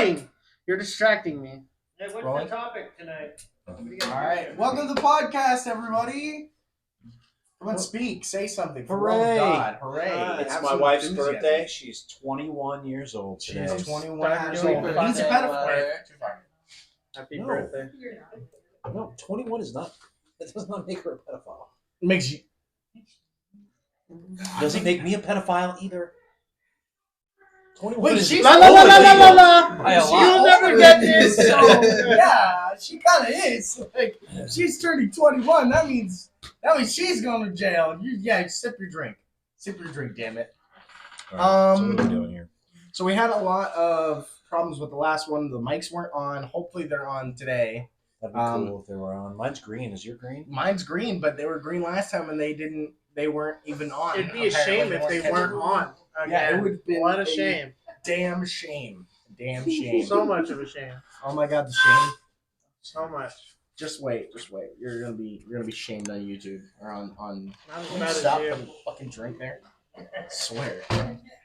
going? You're distracting me. Hey, what's the topic tonight? All right, welcome to the podcast, everybody. Come on, speak, say something. Hooray! God, hooray! It's Have my some wife's enthusiasm. birthday. She's 21 years old today. She's 21 years Happy old. birthday, He's a pedophile. Happy No. birthday. No, 21 is not. That does not make her a pedophile. Makes you. Doesn't make me a pedophile either. 21 Wait, is she's La la la la la la la. By a lot. You'll never get this. So, yeah, she kind of is. Like, she's turning 21. That means she's going to jail. Sip your drink. Sip your drink, damn it. All right, so what are we doing here? So we had a lot of problems with the last one. The mics weren't on. Hopefully they're on today. That'd be cool if they were on. Mine's green. Is your green? Mine's green, but they were green last time and they weren't even on. It'd be a shame if they weren't on. Yeah, it would have been What a shame. Damn shame. Damn shame. So much of a shame. Oh my god, the shame. So much. Just wait. You're gonna be shamed on YouTube or on Not as Can you bad stop as the you. fucking drink there. I swear.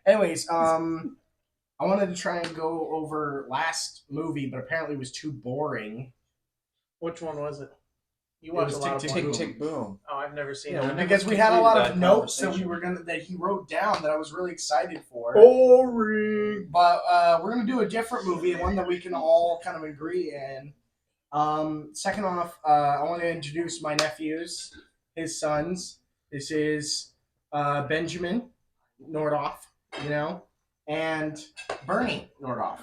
Anyways, I wanted to try and go over last movie, but apparently it was too boring. Which one was it? You It watched was a lot of Tick, ones. Tick, tick, boom. Oh, I've never seen Yeah, it. Because we had a lot of completed that notes that conversation. that he wrote down that I was really excited for. Boring. But we're gonna do a different movie, one that we can all kind of agree in. Second off, I want to introduce my nephews, his sons. This is Benjamin Nordoff, and Bernie Nordoff.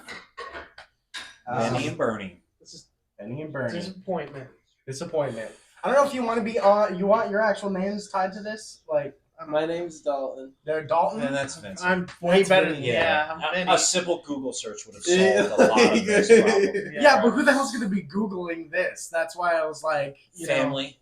Benny and Bernie. This is Benny and Bernie. disappointment. Disappointment. I don't know if you want to be on. You want your actual names tied to this, like My name's Dalton. they're Dalton. And that's Vincent. I'm way better than yeah. I'm Vinny. A simple Google search would have solved a lot of this problem. Yeah, but who the hell's gonna be Googling this? That's why I was like, Family.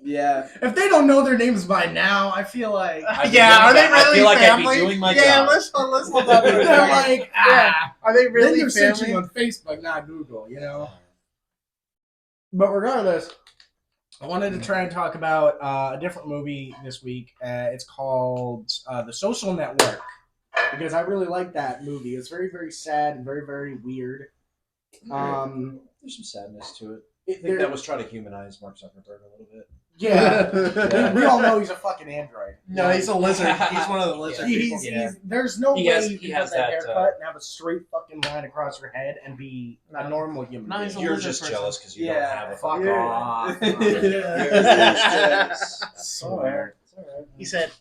Yeah. If they don't know their names by now, I feel like I'd be Yeah, doing are they that. I really feel like family? I'd be doing my Yeah, job. let's hold that for a they're second. like, ah. Are they Then really they're searching family? on Facebook, not Google, But regardless, I wanted to try and talk about a different movie this week. It's called The Social Network, because I really like that movie. It's very, very sad and very, very weird. There's some sadness to it. I think there- that was trying to humanize Mark Zuckerberg a little bit. Yeah, we all know he's a fucking android. No, he's a lizard. He's one of the lizard people. There's no He way has- you he can has have that that, haircut and have a straight fucking line across your head and be a normal human No, being. he's a You're lizard just person. jealous because you Yeah. don't have a Fuck fucking off. Yeah. Swear. He said,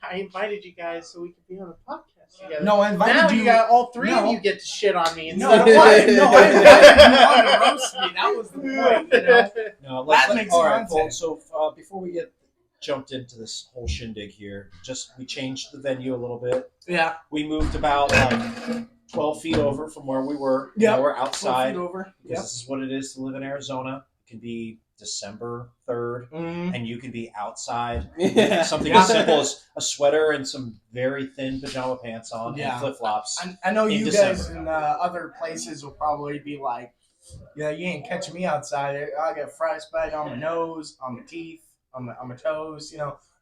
I invited you guys so we could be on a podcast together. No, I invited Now you. you got all three No. of you get to shit on me. No, instead of I one. invited you on to roast me. That was the point, No, That makes all right, content. well, so before we get jumped into this whole shindig here, we changed the venue a little bit. Yeah. We moved about 12 feet over from where we were. Yep. Now we're 12 outside feet over. because this is what it is to live in Arizona. It can be December 3rd, and you can be outside. Yeah. Something Yeah. as simple as a sweater and some very thin pajama pants on Yeah. and flip-flops. I know In you December. guys in other places will probably be like, yeah, you ain't catching me outside. I got frostbite on my nose, on my teeth, on my toes.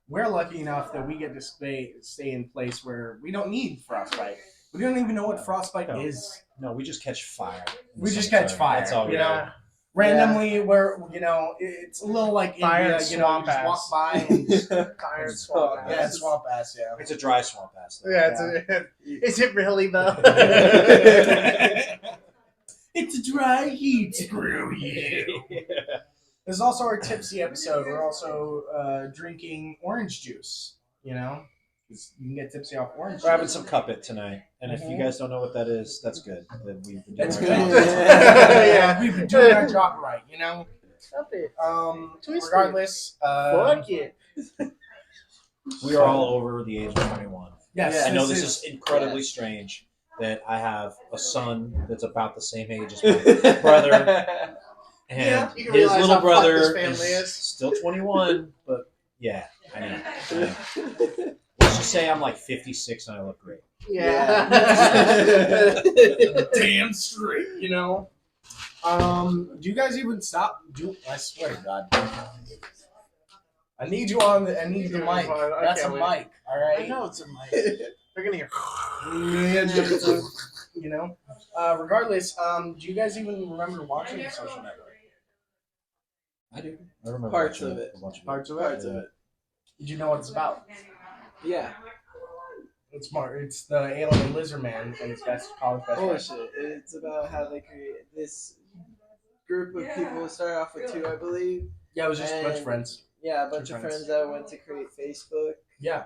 We're lucky enough that we get to stay in place where we don't need frostbite. We don't even know what frostbite No. is. No, we just catch fire. in the We just summertime. catch fire. That's all we do. Yeah. Randomly, where it's a little like Fire India. and You swamp just walk ass. by and Tired It's swamp. swamp yeah, ass. it's swamp ass. Yeah. It's a dry swamp ass. though. Yeah, is it really though? It's a dry heat. Screw you. This is also our tipsy episode. We're also drinking orange juice. 'Cause you can get tipsy off orange We're having juice. some cup it tonight, and if you guys don't know what that is, that's good. Then we've been doing That's our good. job. Yeah, we've been doing our job right. Stop it. Twist it. Regardless, Fuck it. We are all over the age of 21. yes, I know this is incredibly strange that I have a son that's about the same age as my brother, and Yeah, you can his realize little how fucked brother this family is. still 21. But yeah, I know. Let's just say I'm like 56 and I look great. Yeah. damn straight. Do you guys even stop? I swear to God. I need you on the. I need the mic. That's a mic. All right. I know it's a mic. They're gonna hear. you know. Regardless, do you guys even remember watching the Social Network? I do. I remember Parts watching of it. a bunch of Parts of it. Parts of it. Did you know what it's about? Yeah. It's the alien lizard man and his college best friend. Bullshit. It's about how they create this group of people who start off with two, I believe. Yeah, it was just a bunch of And- friends. Yeah, a bunch Two of friends. friends that went to create Facebook. Yeah.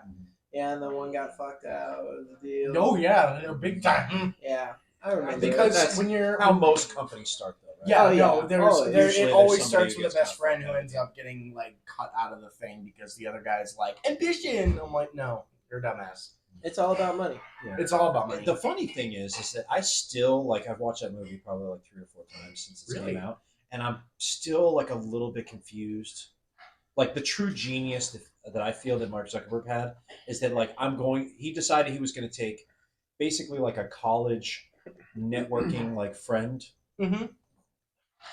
Yeah, and then one got fucked out of the deal. Oh yeah, they're big time. Yeah, I remember. Because That's when you're how most companies start, though, right? yeah, Oh, no, yeah. there's Always. there, Usually it there's always somebody starts who with a gets best friend who kinda ends up getting like cut out of the thing because the other guy's like ambition. I'm like, no, you're a dumbass. It's all about money. It's all about money. The funny thing is that I still like I've watched that movie probably like 3 or 4 times since it Really? came out, and I'm still like a little bit confused. Like the true genius that I feel that Mark Zuckerberg had is that like he decided he was going to take basically like a college networking like friend. Mm-hmm.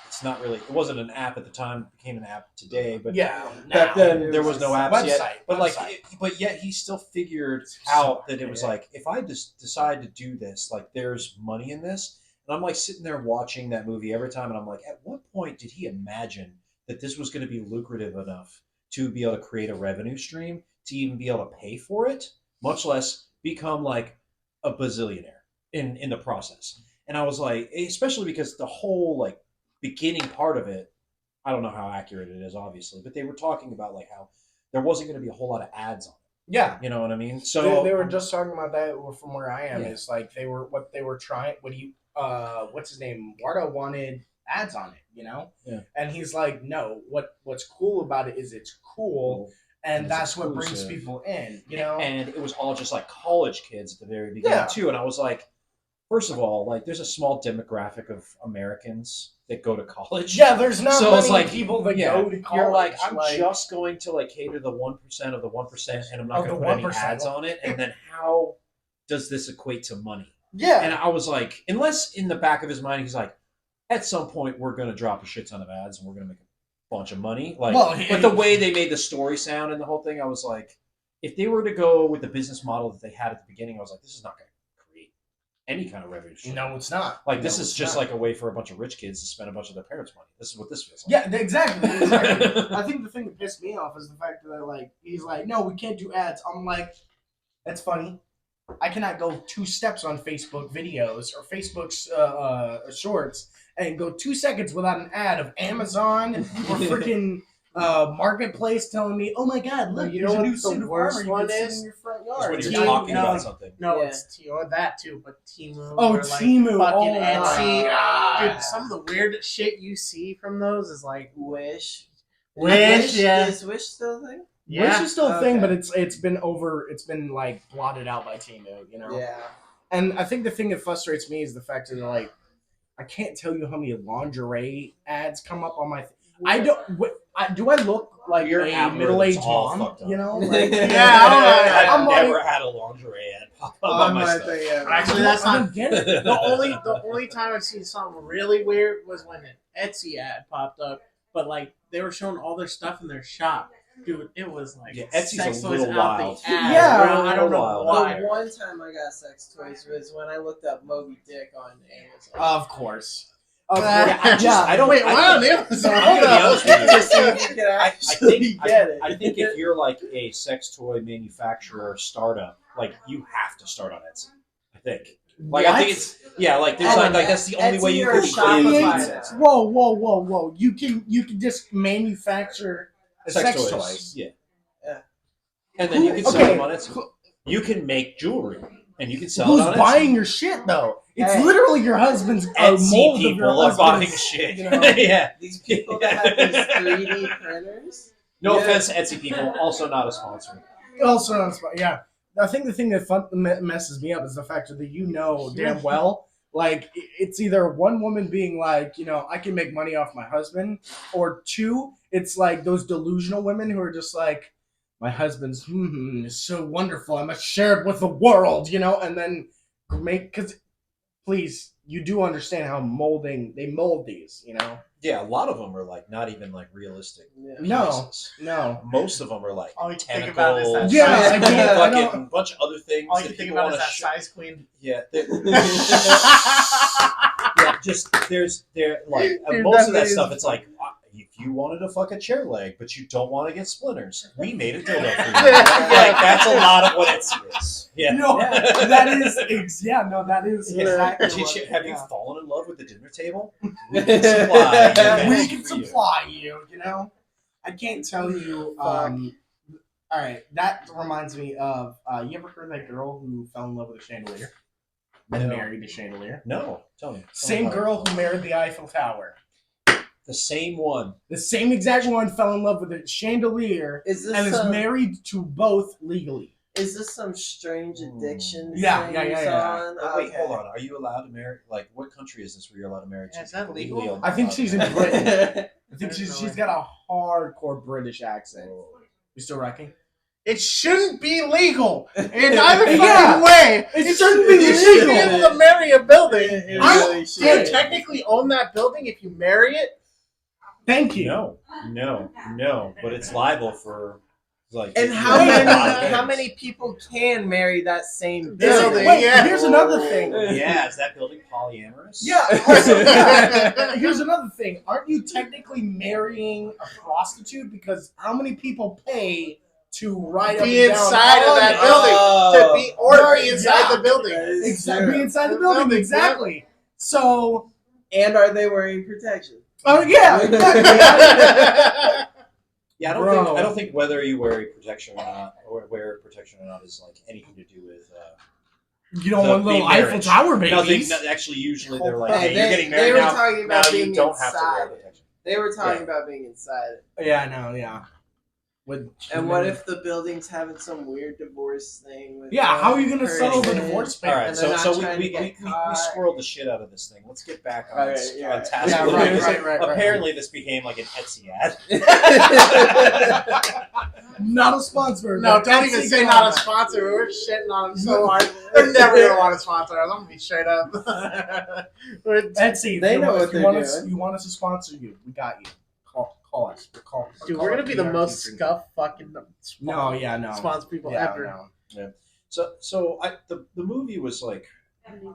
It's not really. It wasn't an app at the time. It became an app today, but Yeah, back now. then there was no apps Website, yet. But website. but yet he still figured So out that it was yeah. like if I just decide to do this, like there's money in this. And I'm like sitting there watching that movie every time, and I'm like, at what point did he imagine that this was going to be lucrative enough to be able to create a revenue stream to even be able to pay for it, much less become like a bazillionaire in the process? And I was like, especially because the whole like beginning part of it, I don't know how accurate it is, obviously, but they were talking about like how there wasn't going to be a whole lot of ads on it. Yeah. You know what I mean? So They were just talking about that from where I am. Yeah. Is like they were trying. What's his name? Wardo wanted ads on it, you know. Yeah. And he's like, no. What's cool about it is it's cool, and And it's that's what brings exclusive. people in, you know. And it was all just like college kids at the very beginning Yeah. too. And I was like, first of all, like there's a small demographic of Americans that go to college. Yeah, there's not So many it's like people that yeah, go to college. You're like, I'm just going to like cater the 1% of the 1%, and I'm not Of going to the put any 1%. ads on it. And then how does this equate to money? yeah. And I was like, unless in the back of his mind he's like, at some point we're going to drop a shit ton of ads and we're going to make a bunch of money. Like, Well, but the way they made the story sound and the whole thing, I was like, if they were to go with the business model that they had at the beginning, I was like, this is not going to create any kind of revenue stream. No, it's not. Like No, this is it's just not. like a way for a bunch of rich kids to spend a bunch of their parents' money. This is what this feels like. Yeah, exactly. I think the thing that pissed me off is the fact that like he's like, no, we can't do ads. I'm like, that's funny. I cannot go 2 steps on Facebook videos or Facebook's shorts and go 2 seconds without an ad of Amazon or freaking marketplace telling me, oh my god, look, You there's know a new what suit the of worst armor you one can sit is? in your front It's yard. when you're Yeah. talking No. about something. No, Yeah. it's that too, but Temu. Oh, or, Temu. Fucking Oh, Etsy. my God. Dude, some of the weird shit you see from those is like Wish. Wish, yeah. Is Wish still a thing? Wish is still a thing, Okay. but it's been like blotted out by Temu, you know. Yeah. And I think the thing that frustrates me is the fact that like I can't tell you how many lingerie ads come up on my. Do I look like Your a algorithm's middle-aged all mom? fucked up. You know, like, Yeah, I'm I've like- never had a lingerie ad pop up on on my my stuff. thing. Actually, that's I not. don't get it. The only time I've seen something really weird was when an Etsy ad popped up, but like they were showing all their stuff in their shop. Dude, it was like Yeah, Etsy's sex a toys little out wild. the ass. Yeah, bro. I don't know wild. why. The one time I got sex toys was when I looked up Moby Dick on Amazon. Of course. I don't. Wait, I why on think- Amazon? I'm gonna be honest with you. Just so you could actually get it. I think if you're like a sex toy manufacturer startup, like you have to start on Etsy. I think. Like I think it's like there's Oh, like that's the only way Etsy you or can Shopify. create Whoa! You can just manufacture sex toys. Yeah. Yeah. And then you can sell them on Etsy. You can make jewelry and you can sell Who's it on buying Etsy. your shit though? It's Hey. literally your husband's Etsy mold of your people are buying husband's, shit. you know. Yeah. These people that have these 3D printers. No Yeah. offense to Etsy people, also not a sponsor. Also on the spot, yeah. I think the thing that messes me up is the fact that you know damn well, like it's either one woman being like, you know, I can make money off my husband, or 2, it's like those delusional women who are just like, my husband's is so wonderful, I must share it with the world, you know, and then because please, you do understand how they mold these, you know? Yeah, a lot of them are like not even like realistic. Yeah. No, pieces. no. Most of them are like All you can think about is that tentacles. Yeah, size I queen. can't- I fucking don't- bunch of other things All you that can think people about want is to that size queen. Yeah, yeah. Just there like Dude, most of that that is stuff. It's like if you wanted to fuck a chair leg, but you don't want to get splinters, we made a dildo for you. Like that's a lot of what it is. Yeah. No, that is that is exactly Have you yeah. fallen in love with the dinner table? We can supply. We can for you. supply you, you know? I can't tell you. All right, that reminds me of. You ever heard of that girl who fell in love with a chandelier and No. married the chandelier? No, tell me. Same girl who married the Eiffel Tower. The same one. The same exact one fell in love with a chandelier Is and this is married to both legally. Is this some strange addiction? Yeah, thing yeah. on? Oh, wait, Okay. hold on. Are you allowed to marry? Like, what country is this where you're allowed to marry? Yeah, is two that people legal? legally? I think she's in allowed to Britain. marry? I think I she's don't know. got a hardcore British accent. You still wrecking? It shouldn't be legal in either fucking Yeah. way. It shouldn't be You should be legal. able to marry a building. It I really don't- should. do you technically own that building if you marry it? Thank you. No. But it's liable for like. And how Wait, many a lot of how many people can marry that same Is building? it- wait, yeah. here's another thing. Yeah, is that building polyamorous? Yeah. Also, yeah. Here's another thing. Aren't you technically marrying a prostitute? Because how many people pay to ride up Be and down inside of on that it? building. To be or Right, be inside yeah. the building. Exactly. Be inside the The building. building, Exactly. So. And are they wearing protection? Oh yeah. Exactly. Yeah, Bro. I don't think whether you wear protection or not is like anything to do with. You don't want little the Eiffel marriage. Tower babies. Nothing. Actually, usually they're like, Hey, hey, you're getting they married were now. talking Now about you being don't have to wear inside. protection. They were talking Yeah. about being inside. Yeah, I know. Yeah. And what if the building's having some weird divorce thing? With Yeah, how are you gonna person? settle the divorce All right, And so they're so not we trying to we, get we, we caught. squirreled the shit out of this thing. Let's get back on, Right, on task. Yeah, a little bit. right. Apparently, this became like an Etsy ad. Not a sponsor. No, but don't even Etsy say not a comment. sponsor. We're shitting on them so hard. They're never gonna want to sponsor us. I'm gonna be straight up. Etsy, They if you know want- what if you they're want us, doing. you want us to sponsor you. We got you. Call us. Dude, call we're up gonna be the PR most team. scuffed fucking No, yeah, no. sponsor people Yeah, ever. no. So the movie was like,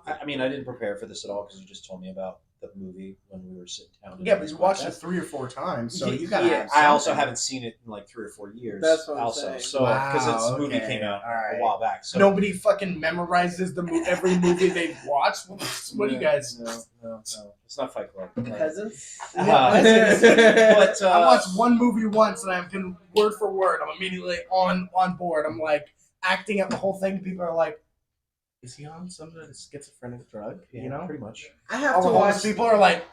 I mean, I didn't prepare for this at all because you just told me about the movie when we were sitting down. to Yeah, do but this you watched it podcast. 3 or 4 times, so Yeah, you gotta. yeah, have I also something. haven't seen it in like 3 or 4 years. That's what I'm also, saying. so because Wow, its movie okay, came out alright. a while back. So Nobody fucking memorizes every movie they've watched. What do you guys? No, it's not Fight Club. Peasants? But I watched one movie once and I'm can word for word. I'm immediately on board. I'm like acting out the whole thing. People are like, "Is he on some sort of schizophrenic drug?" yeah, You know. pretty much. I have All to the homeless watch. people are like,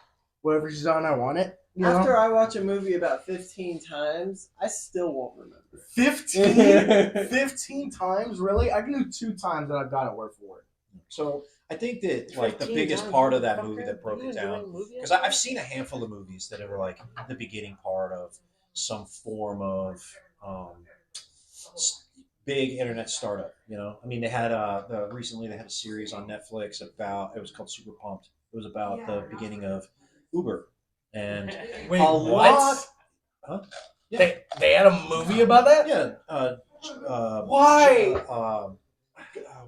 "Whatever she's on, I want it." You know? After I watch a movie about 15 times, I still won't remember. 15 times, really? I can do 2 times that I've got it word for word. So I think that like the 15 biggest times, part of that motherfucker. movie that broke You it doing down movie because I've seen a handful of movies that are like the beginning part of some form of big internet startup. You know, I mean, they had recently they had a series on Netflix about it was called Super Pumped. It was about the beginning of Uber and Wait, a lot. Huh? Yeah. They had a movie about that? Yeah. Why?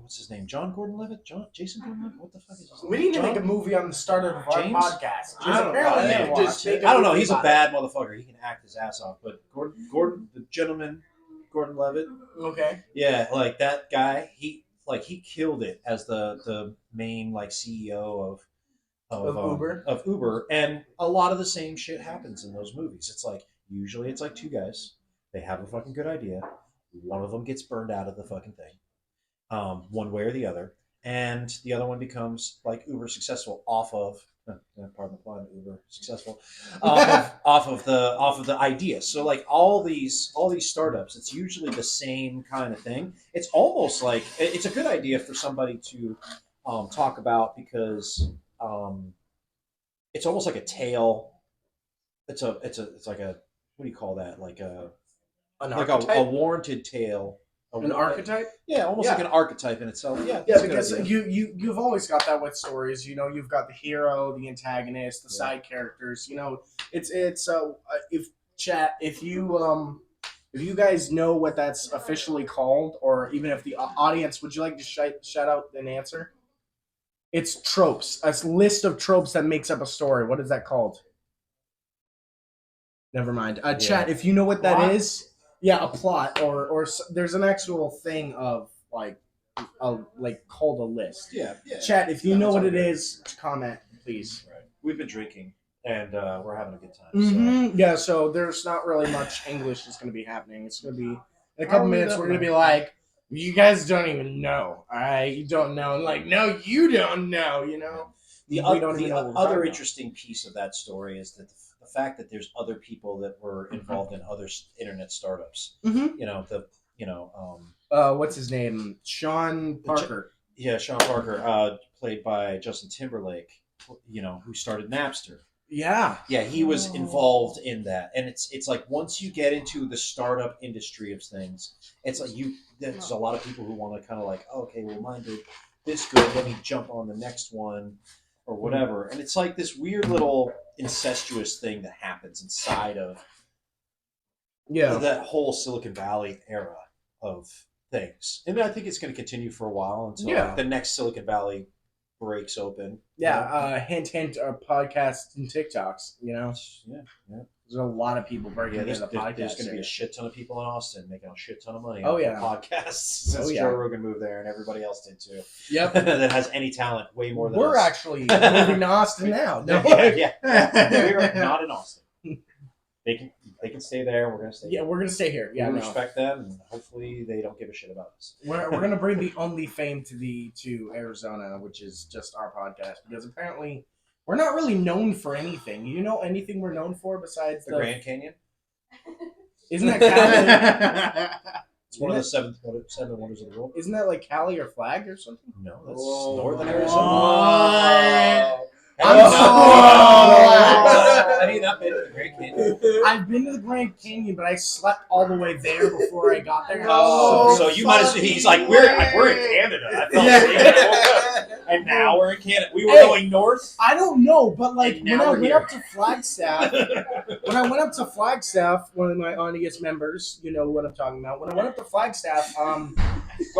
What's his name? Jason Gordon-Levitt? What the fuck is his name? We need to John? make a movie on the start of our James? podcast. I don't know. Apparently, I they didn't just watch make it. a I don't know. movie He's a about bad motherfucker. He can act his ass off. But Gordon, the gentleman, Gordon-Levitt. it. Okay. Yeah, like that guy. He killed it as the main like CEO Of Uber? Of Uber, and a lot of the same shit happens in those movies. It's like usually it's like 2 guys. They have a fucking good idea. One of them gets burned out of the fucking thing, one way or the other, and the other one becomes like uber successful off of pardon the pun, uber successful off of the idea. So like all these startups, it's usually the same kind of thing. It's almost like it's a good idea for somebody to talk about because it's almost like a tale. It's like a what do you call that? Like a An like archetype? a warranted tale An archetype? Yeah, almost Yeah. like an archetype in itself. Yeah, Yeah, that's a good because idea. you've always got that with stories. You know, you've got the hero, the antagonist, the Yeah. side characters. You know, it's if chat if you guys know what that's officially called, or even if the audience, would you like to shout out an answer? It's tropes. A list of tropes that makes up a story. What is that called? Never mind. Chat, if you know what that is, Plot? yeah, a plot there's an actual thing of like called a list. Yeah. Chat, if you No, know it's what all it good. is, comment, please. Right. We've been drinking, and we're having a good time. Mm-hmm. Yeah, so there's not really much English that's going to be happening. It's going to be, in a couple minutes, we're going to be like, you guys don't even know, all right? You don't know. And like, no, you don't know, you know? The We don't even know what we're talking other about. interesting piece of that story is that the fact that there's other people that were involved in other internet startups. Mm-hmm. What's his name? Sean Parker. Sean Parker, played by Justin Timberlake, who started Napster. Yeah. Yeah, he was involved in that. And it's like once you get into the startup industry of things, it's like there's a lot of people who want to kind of like, oh, okay, well, mine did this good, let me jump on the next one or whatever. And it's like this weird little incestuous thing that happens inside of that whole Silicon Valley era of things. And I think it's going to continue for a while until like, the next Silicon Valley breaks open. Yeah, hint, podcasts and TikToks, you know? Yeah. There's a lot of people breaking into the podcast. There's going to be a shit ton of people in Austin making a shit ton of money on podcasts since Joe Rogan moved there and everybody else did too. Yep. That has any talent, way more than We're us. actually moving to Austin now. No. Yeah. We're not in Austin. They can stay there. We're going to stay Yeah, here. we're going to stay here. Yeah, we respect them, and hopefully they don't give a shit about us. We're going to bring the only fame to Arizona, which is just our podcast, because apparently we're not really known for anything. You know anything we're known for besides the Grand Canyon? Isn't that Cali? It's one of the seven wonders of the world. Isn't that like Cali or Flag or something? No, that's northern Arizona. What? I'm Have you not been to the Grand Canyon? I've been to the Grand Canyon, but I slept all the way there before I got there. So you might have seen. He's like, we're in Canada. I fell asleep and I woke up. And now we're in Canada. We were going north. I don't know, but like And when now I we're went here. up to Flagstaff, one of my audience members, you know what I'm talking about. When I went up to Flagstaff, One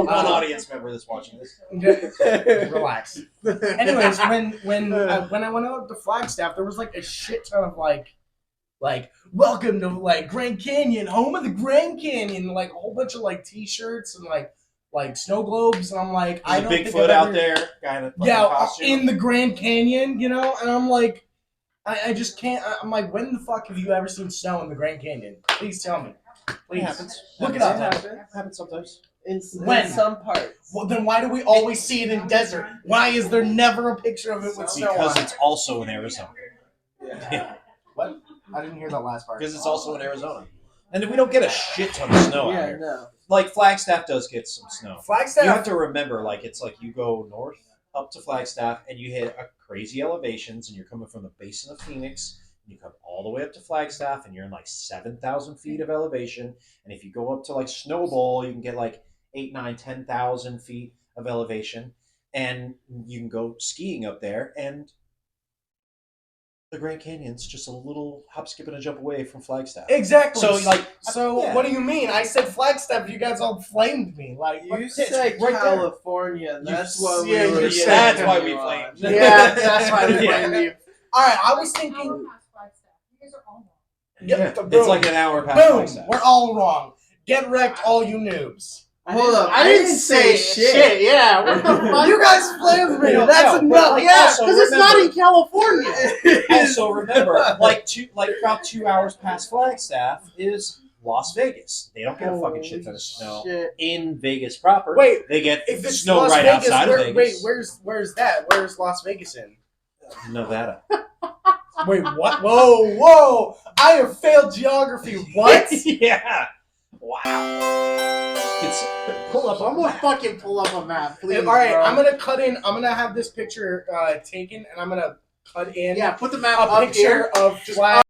audience member that's watching this. relax. Anyways, when I went up to Flagstaff, there was like a shit ton of like welcome to like Grand Canyon, home of the Grand Canyon, like a whole bunch of like T-shirts and like snow globes, and I'm like, I don't think Bigfoot out there, guy in a costume. in the Grand Canyon, you know, and I'm like, I just can't. I'm like, when the fuck have you ever seen snow in the Grand Canyon? Please tell me. Please. It happens. Look it up. Happens sometimes. In When? some parts. Well, then why do we always see it in desert? Why is there never a picture of it with snow Because on it? it's also in Arizona. What? I didn't hear that last part. Because it's also in Arizona. And we don't get a shit ton of snow out Yeah, here. no. Like Flagstaff does get some snow. Flagstaff. You have to remember, like it's like you go north up to Flagstaff and you hit crazy elevations, and you're coming from the basin of Phoenix, and you come all the way up to Flagstaff, and you're in like 7,000 feet of elevation. And if you go up to like Snowball, you can get like 8, 9, 10,000 feet of elevation, and you can go skiing up there. And the Grand Canyon's just a little hop, skip, and a jump away from Flagstaff. Exactly. So, What do you mean? I said Flagstaff. You guys all flamed me. Like You said right there. California. That's why we yeah, were you said- that's why we you on. flamed. Yeah, that's why we Yeah. blamed you. All right, I was thinking. You guys are all wrong. Yep, It's boom. like an hour past Boom. Flagstaff. We're all wrong. Get wrecked, all you noobs. Hold up. I didn't say shit. Yeah, what the fuck? You guys flamed me. No, That's no, enough. but Yeah, also because it's not in California. Also, remember, about 2 hours past Flagstaff is Las Vegas. They don't get a fucking shit ton of snow Shit. in Vegas proper. Wait, they get if it's snow Las right Vegas, outside of Vegas. Wait, where's that? Where's Las Vegas in? Nevada. Wait, what? Whoa! I have failed geography. What? Yeah. Wow. It's pull up. I'm gonna fucking pull up a map, please. All right, bro. I'm gonna cut in. I'm gonna have this picture taken, and I'm gonna cut in Yeah, put the map a up picture here. of Just flag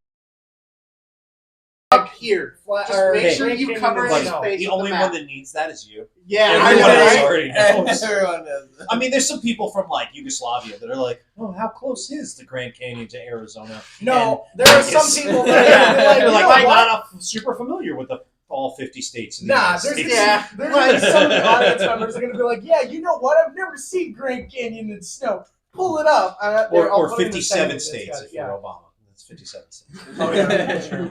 here. Flat, Just or make sure Grand you Canyon cover with his snow. face. The with only map. one that needs that is you. Yeah, Everyone I else know. already knows. Everyone knows. I mean, there's some people from like Yugoslavia that are like, "Oh, how close is the Grand Canyon to Arizona?" No, there are some Vegas. people that are They're you like, know I'm what? not super familiar with all 50 states. In the Nah, United there's States. there's like some of the audience members are gonna be like, yeah, you know what? I've never seen Grand Canyon in snow. Pull it up. I'll or put it in the 57 segment. states if Yeah. you're Obama. That's 57 states. Oh yeah, sure.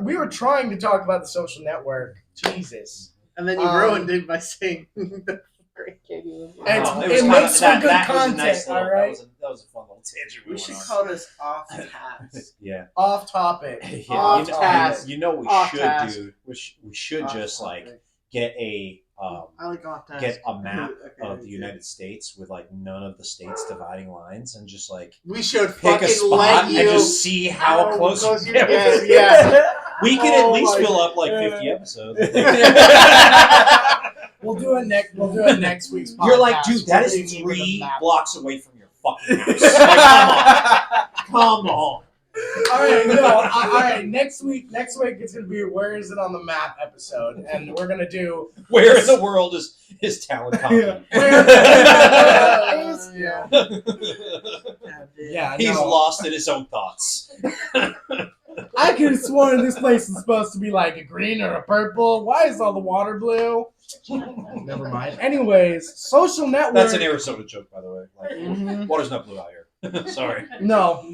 We were trying to talk about the Social Network. Jesus. And then you ruined it by saying the Grand Canyon. It's- Oh, it was makes kind of- for good that was a content, nice little, alright? that was a fun little tangent. We went should on. call this off task. Yeah. Off topic. Yeah, Off you know, task. you know what we Off should task. do? We should Off just topic. like get a I like off task. get a map Okay, of the United States with like none of the states dividing lines and just like We should pick a fucking spot let and you. just see how close you we get. get. Yeah. We can Oh at least my fill up like God. 50 episodes. We'll do it next. We'll do it next week's podcast. You're like, dude, that We'll is be with a 3 map. blocks away from your fucking house. Like, come on. All right, no. All right, next week it's gonna be where is it on the map episode, and we're gonna do Where in the world is Talon Coffee? Yeah. Where is Yeah. yeah. He's no. lost in his own thoughts. I could have sworn this place is supposed to be like a green or a purple. Why is all the water blue? Never mind. Anyways, Social Network. That's an Arizona joke, by the way. Like, Mhm. water's not blue out here. Sorry. No.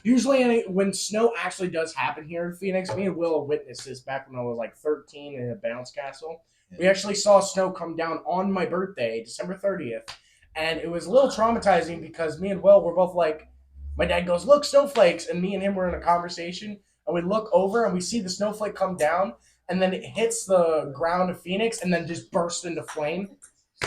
Usually, when snow actually does happen here in Phoenix, me and Will witnessed this back when I was like 13 in a bounce castle. We actually saw snow come down on my birthday, December 30th, and it was a little traumatizing because me and Will were both like, my dad goes, "Look, snowflakes," and me and him were in a conversation, and we look over and we see the snowflake come down, and then it hits the ground of Phoenix, and then just burst into flame.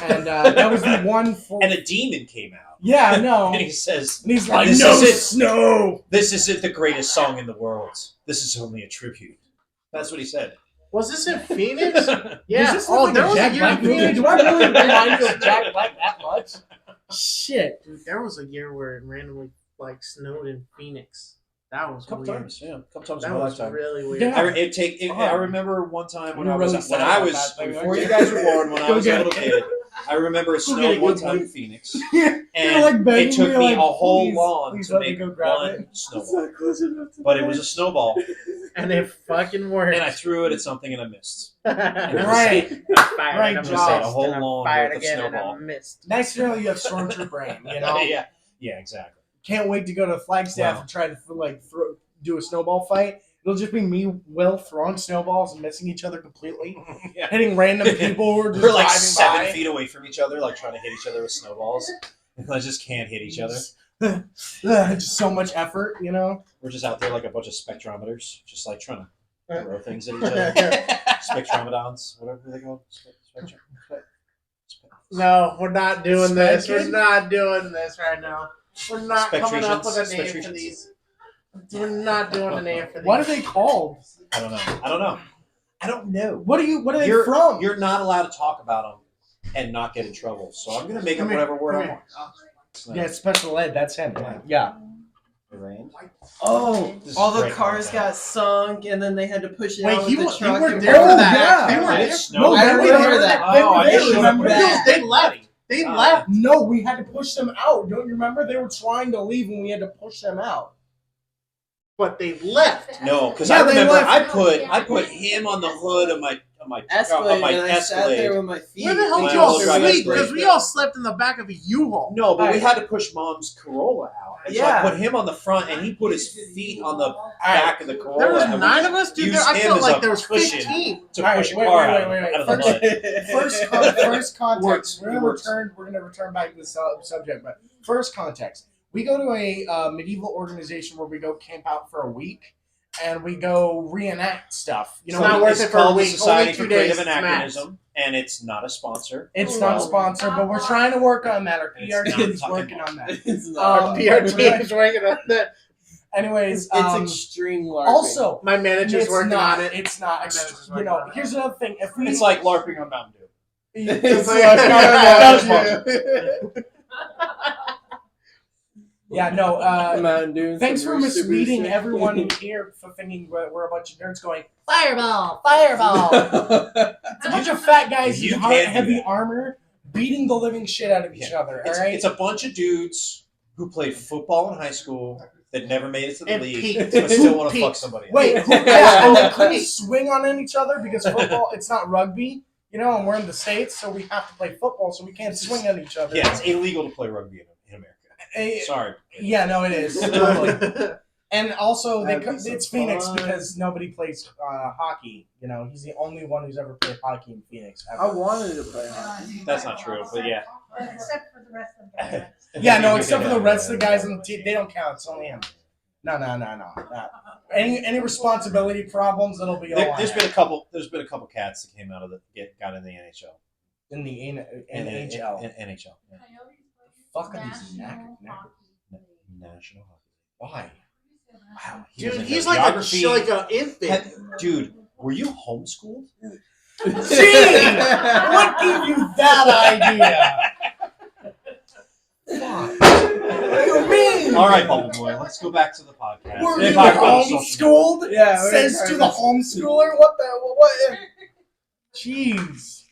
And that was the one. And a demon came out. Yeah, no. And he says, And he's like, This "No is it. snow." "This isn't the greatest song in the world. This is only a tribute." That's what he said. Was this in Phoenix? Does Yeah. this look Oh, like there a was Jack a year Black in movie? Phoenix. Do I really remind you of Jack Black that much? Shit. Dude, there was a year where it randomly like snowed in Phoenix. That was A couple weird. times, yeah. A couple times in That my was lifetime. really weird. Yeah. I remember one time when You're I was really sad about that thing, before aren't you you? guys were born, when I Go was a get little it. kid. I remember it Go get snowed it, one go time get in Phoenix, You're and like begging it took me, me like, a whole please, lawn please to let me make go grab one it. snowball. But it was a snowball, And it fucking worked. and I threw it at something and I missed. Right. Fired Right and I job. missed, A whole and I lawn fired worth of again and I snowball. missed. Nice to know you have stormtrooper brain, you know? Yeah, exactly. Can't wait to go to Flagstaff Wow. and try to do a snowball fight. It'll just be me, Will, throwing snowballs and missing each other completely. Yeah. Hitting random people who are just We're like driving 7 by. feet away from each other, like trying to hit each other with snowballs. And I just can't hit each other. Just so much effort, you know? We're just out there like a bunch of spectrometers, just like trying to throw things at each other. Spectrometons, whatever they call spectrum. No, we're not doing this. Spanking? We're not doing this right now. We're not coming up with a name for Spectrations. these. We're not doing a name for these. What are they called? I don't know. What are they You're from? You're not allowed to talk about them and not get in trouble. So I'm gonna make up whatever word I want. Yeah, special ed. That's him. Yeah. Rain. Oh, This is all the great cars content. got sunk, and then they had to push it Wait, out you with the truck. were and- there for Oh, that? yeah. They were Did it there. snow? No, I they were remember there. that. They Oh, were I there, just showed up remember? for that. They left. They left. No, we had to push them out. Don't you remember? They were trying to leave and we had to push them out. But they left. No, because Yeah, I they remember left. I put him on the hood of my Escalade, of my and I sat there Escalade. with my feet. Where the hell My did y'all all drive sleep? Escalade. Because we all slept in the back of a U-Haul. No, but we Right. had to push Mom's Corolla out. And so I Yeah. put him on the front, and he put his feet on the back of the Corolla. There was and we 9 of us, dude. used I him felt as like a there was cushion 15. to All push a right, car wait. out of the mud. First context. Works. We're It gonna works. return back to the subject, but first context. We go to a medieval organization where we go camp out for a week, and we go reenact stuff. You It's know, not worth It's it for a called the week. Society Only for 2 Creative days, max. Anachronism, and it's not a sponsor. it's not a sponsor, but we're trying to work on that. Our It's PR not team's fucking working on that. It's not. Um, PR team is working on that. Anyways, It's extreme LARPing. also My manager's it's working not. on it. It's not. manager's You working know, on it. here's another thing. If we It's like LARPing on Mountain Dew. It's like- not a sponsor. Yeah, no. Mountain Dew. Thanks for Super misleading sick. everyone here for thinking we're a bunch of nerds going fireball, fireball. It's a bunch of fat guys You in can't do heavy that. armor beating the living shit out of each other. All right. It's a bunch of dudes who played football in high school that never made it to the And league, peaked. but still want to Peaked. fuck somebody. Wait, else. yeah, and they couldn't swing on each other because football, it's not rugby, you know, and we're in the States, so we have to play football, so we can't swing on each other. Yeah, it's illegal to play rugby in America. Sorry. Yeah, no, it is. Totally. And also, That'd be some it's Phoenix fun. because nobody plays hockey. You know, he's the only one who's ever played hockey in Phoenix. I Ever. wanted to play hockey. That's not true, but yeah. Except for the rest of the guys. Yeah, no, except for the rest of the guys on the team, they don't count. It's only him. No. Any responsibility problems, it'll be all There's on been him. a couple cats that came out of got in the NHL. In the NHL. NHL. NHL. Yeah. Fuck are these National hockey. Why? Wow. he Dude, doesn't he's know like geography. an infant. Dude, were you homeschooled? Gee! What gave you that idea? What do you mean? All right, Bubble Boy, let's go back to the podcast. Were Let's you talk about the social homeschooled? Yeah, we're Says talking to the about- homeschooler? What? Jeez.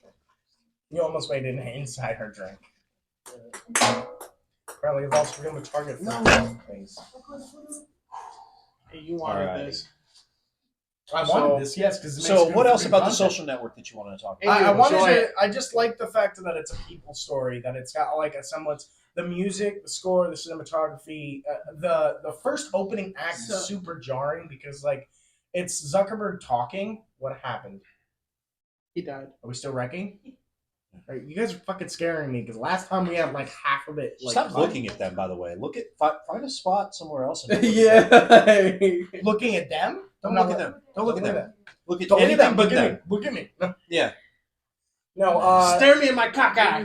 You almost made an insider drink. Apparently, it's also become a target for things. Hey, you wanted Alright. this. I wanted this, yes, because So, what else about the social network that you wanted to talk about? I wanted Enjoy to. I just like the fact that it's a people story. That it's got like a semblance. The music, the score, the cinematography. The first opening act is super jarring because like it's Zuckerberg talking. What happened? He died. Are we still wrecking? Right, you guys are fucking scaring me because last time we had like half of it. Like, Stop looking at them, by the way. Find a spot somewhere else. And Yeah. looking at them. Don't look at them. Don't look at them. Look at Don't look at anything them. but Look at them. me. Look at me. No. Yeah. No. Stare me in my cock eye.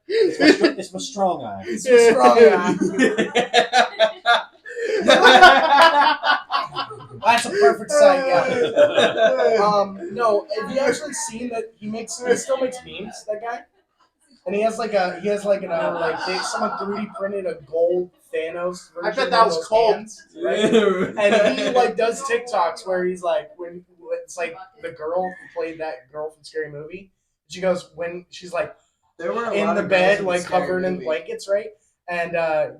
It's my strong eye. It's a strong That's a perfect sight. Yeah. No. Have you actually seen that he still makes memes? That guy. And he has like someone 3D printed a gold Thanos version. I bet that was of those cold. hands, right? And he like does TikToks where he's like when it's like the girl who played that girl from Scary Movie. She goes when she's like There were a in lot the of bed, girls in like Scary covered in Movie. blankets, right? And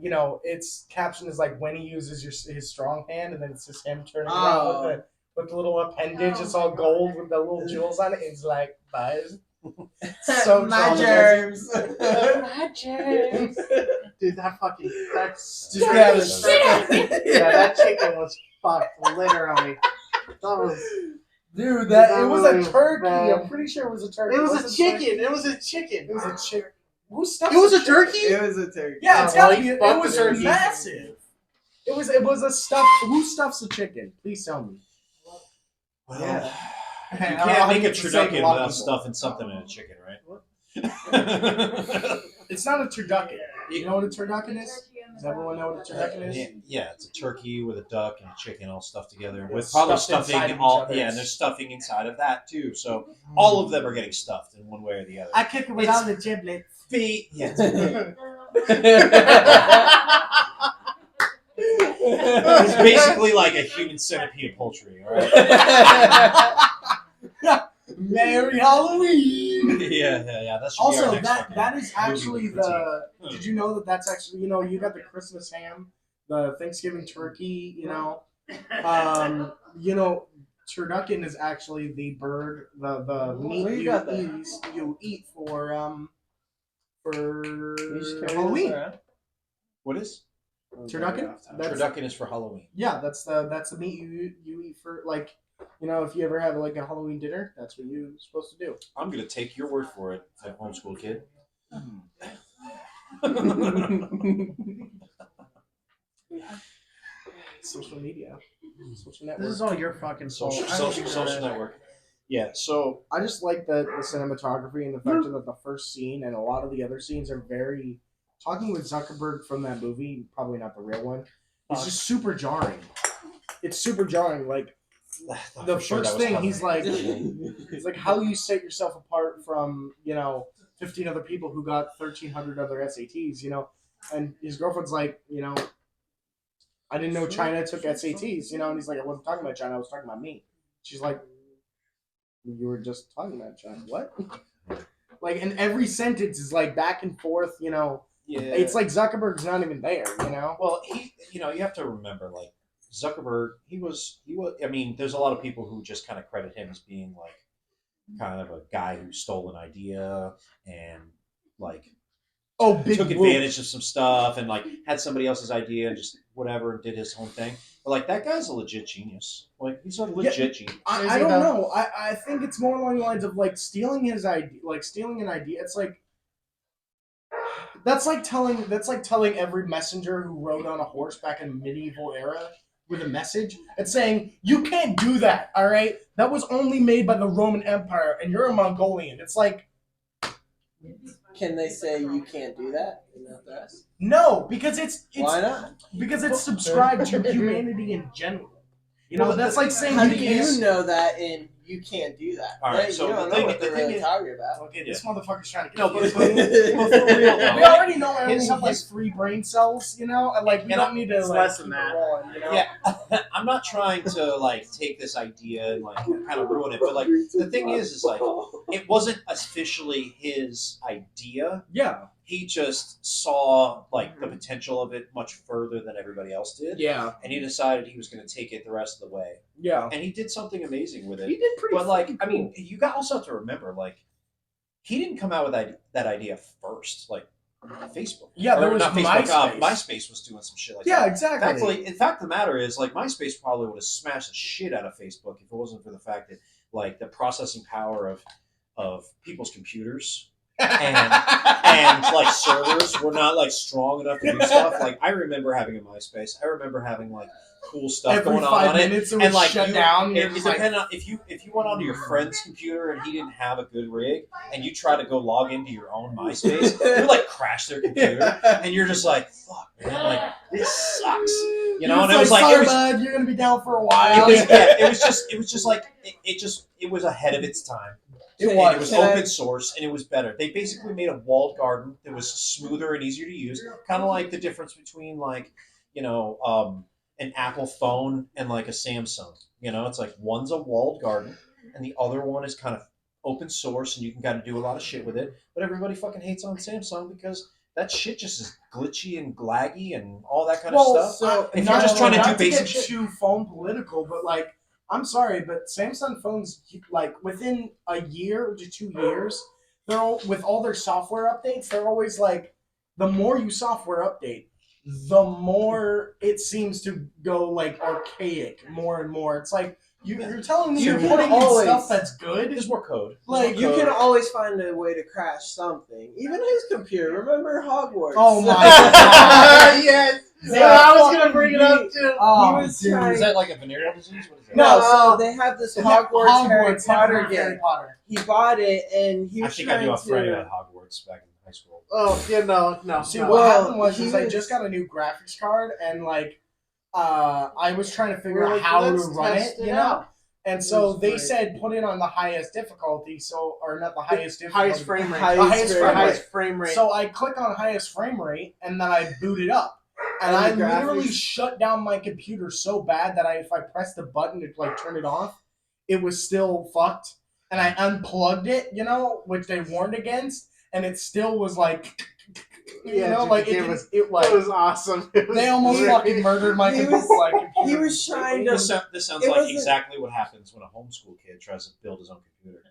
you know, its caption is like when he uses his strong hand, and then it's just him turning around with the little appendage. It's all gold with the little jewels on it. It's like buzz. So My traumatizing. germs. My germs. Dude, that's Just grab yeah, that chicken was fucked literally. That was Dude, it was a Bro. turkey. I'm pretty sure it was a turkey. it was a Wasn't chicken. It was a chicken. It was a chicken. Who stuffs It was a chicken? turkey? It was a turkey. Yeah, it's Oh, gotta well, be. you It fucked was the turkey. massive. It was a stuff. Who stuffs a chicken? Please tell me. Well, Yeah. you I don't know can't how make you a can say turducken lot of without people. stuffing something in a chicken, right? It's not a turducken. You know what a turducken is? Does everyone know what a turducken is? Yeah, it's a turkey with a duck and a chicken all stuffed together with It's probably stuffed inside stuffing of all. each other. Yeah, and there's stuffing inside of that too. So all of them are getting stuffed in one way or the other. cook it with all the giblets. Feet. Yeah. It's It's basically like a human centipede of poultry. All right. Merry Halloween. Yeah. That should be our Also, next fucking that is actually movie the. critique. Did you know that's actually you got the Christmas ham, the Thanksgiving turkey, turducken is actually the bird, the meat Where you you got that? eat for You just carry this Halloween. around? What is? Turducken? That's, Turducken is for Halloween. yeah, that's the meat you eat for like if you ever have like a Halloween dinner, that's what you're supposed to do. I'm gonna take your word for it, homeschool kid. Social media, social network. This is all your fucking fault. Social network. Yeah. So I just like the cinematography and the fact that the first scene and a lot of the other scenes are very. Talking with Zuckerberg from that movie, probably not the real one. It's just super jarring. It's super jarring. Like the for sure first that was thing, coming. he's like, how you set yourself apart from 15 other people who got 1,300 other SATs, and his girlfriend's like, I didn't know China took SATs, and he's like, I wasn't talking about China, I was talking about me. She's like, you were just talking about China. What? Like, and every sentence is like back and forth, Yeah. It's like Zuckerberg's not even there, Well, you have to remember, like, Zuckerberg, he was, I mean, there's a lot of people who just kind of credit him as being, like, kind of a guy who stole an idea and, like, Big took whoop. advantage of some stuff and, like, had somebody else's idea and just whatever and did his own thing. But, like, that guy's a legit genius. Like, he's a legit genius. I don't know. I think it's more along the lines of, like, stealing his idea, like, stealing an idea. It's like, that's like telling every messenger who rode on a horse back in the medieval era with a message and saying, you can't do that, all right? That was only made by the Roman Empire, and you're a Mongolian. It's like, Can they say you can't do that? Isn't that the rest? no, because it's Why not? because it's subscribed to humanity in general. Well, That's like saying How you do can't. you know that and you can't do that? All right, so you don't the know thing- what the they're thing really is- talking about. Okay, this motherfucker's trying to get No, you. but for real, though. We already know I only His- have like his- 3 brain cells, and like we And don't need to it's like less keep than it that. rolling, Yeah, I'm not trying to, like, take this idea and, like, kind of ruin it, but, like, the thing is like, it wasn't officially his idea. Yeah. He just saw, like, the potential of it much further than everybody else did. Yeah. And he decided he was going to take it the rest of the way. Yeah. And he did something amazing with it. He did pretty. But, like, fucking I mean, cool. you also have to remember, like, he didn't come out with that idea first. Like, Facebook. Yeah, there Or was not Facebook. MySpace. MySpace was doing some shit like Yeah, that. exactly. In fact, the matter is, like, MySpace probably would have smashed the shit out of Facebook if it wasn't for the fact that, like, the processing power of people's computers and like servers were not, like, strong enough to do stuff. Like, I remember having a MySpace. I remember having, like, cool stuff Every going 5 on it. minutes it And, would like, shut down. It depended on if you went onto your friend's computer and he didn't have a good rig, and you try to go log into your own MySpace, you like crash their computer, and you're just like, "Fuck, man! Like, this sucks." You know, and it was like, sorry, bud, you're gonna be down for a while. it was just like it was ahead of its time. It And was. it was Can I- open source, and it was better. They basically made a walled garden that was smoother and easier to use, kind of like the difference between, like, an Apple phone and, like, a Samsung. It's like one's a walled garden, and the other one is kind of open source, and you can kind of do a lot of shit with it. But everybody fucking hates on Samsung because that shit just is glitchy and glaggy and all that kind of stuff. So If you're just trying to do not basic get shit- too phone political, but like, I'm sorry, but Samsung phones, like, within a year to 2 years, they're all, with all their software updates, they're always like, the more you software update, the more it seems to go, like, archaic more and more. It's like you're telling me You you're can putting in always- stuff that's good. There's more code. Like, You can always find a way to crash something. Even his computer. Remember Hogwarts? Oh my god! Yes. They Yeah, I was gonna fucking bring it up too. Oh, He was dude. trying- Is that like a venereal disease? What is that? No, No. so they have this Hogwarts Harry Potter Harry game. Potter. He bought it and he I was think I trying knew a friend to. at Hogwarts back in high school. Oh yeah, no. See, no. what Well, happened was he I was- just got a new graphics card, and like, I was trying to figure We're out like, how to let's run test it, it out. And so was they great. said put it on the highest difficulty, or not the highest difficulty, Highest frame rate. Highest Highest frame rate. So I click on highest frame rate, and then I boot it up, and I And the literally graphics- shut down my computer so bad that if I pressed the button to like turn it off, it was still fucked, and I unplugged it, which they warned against, and it still was like. Yeah, dude, like it it was- it like it was awesome. It was they almost great. fucking murdered my He computer. was- my computer. He was trying to. This sounds It like wasn't- exactly what happens when a homeschool kid tries to build his own computer.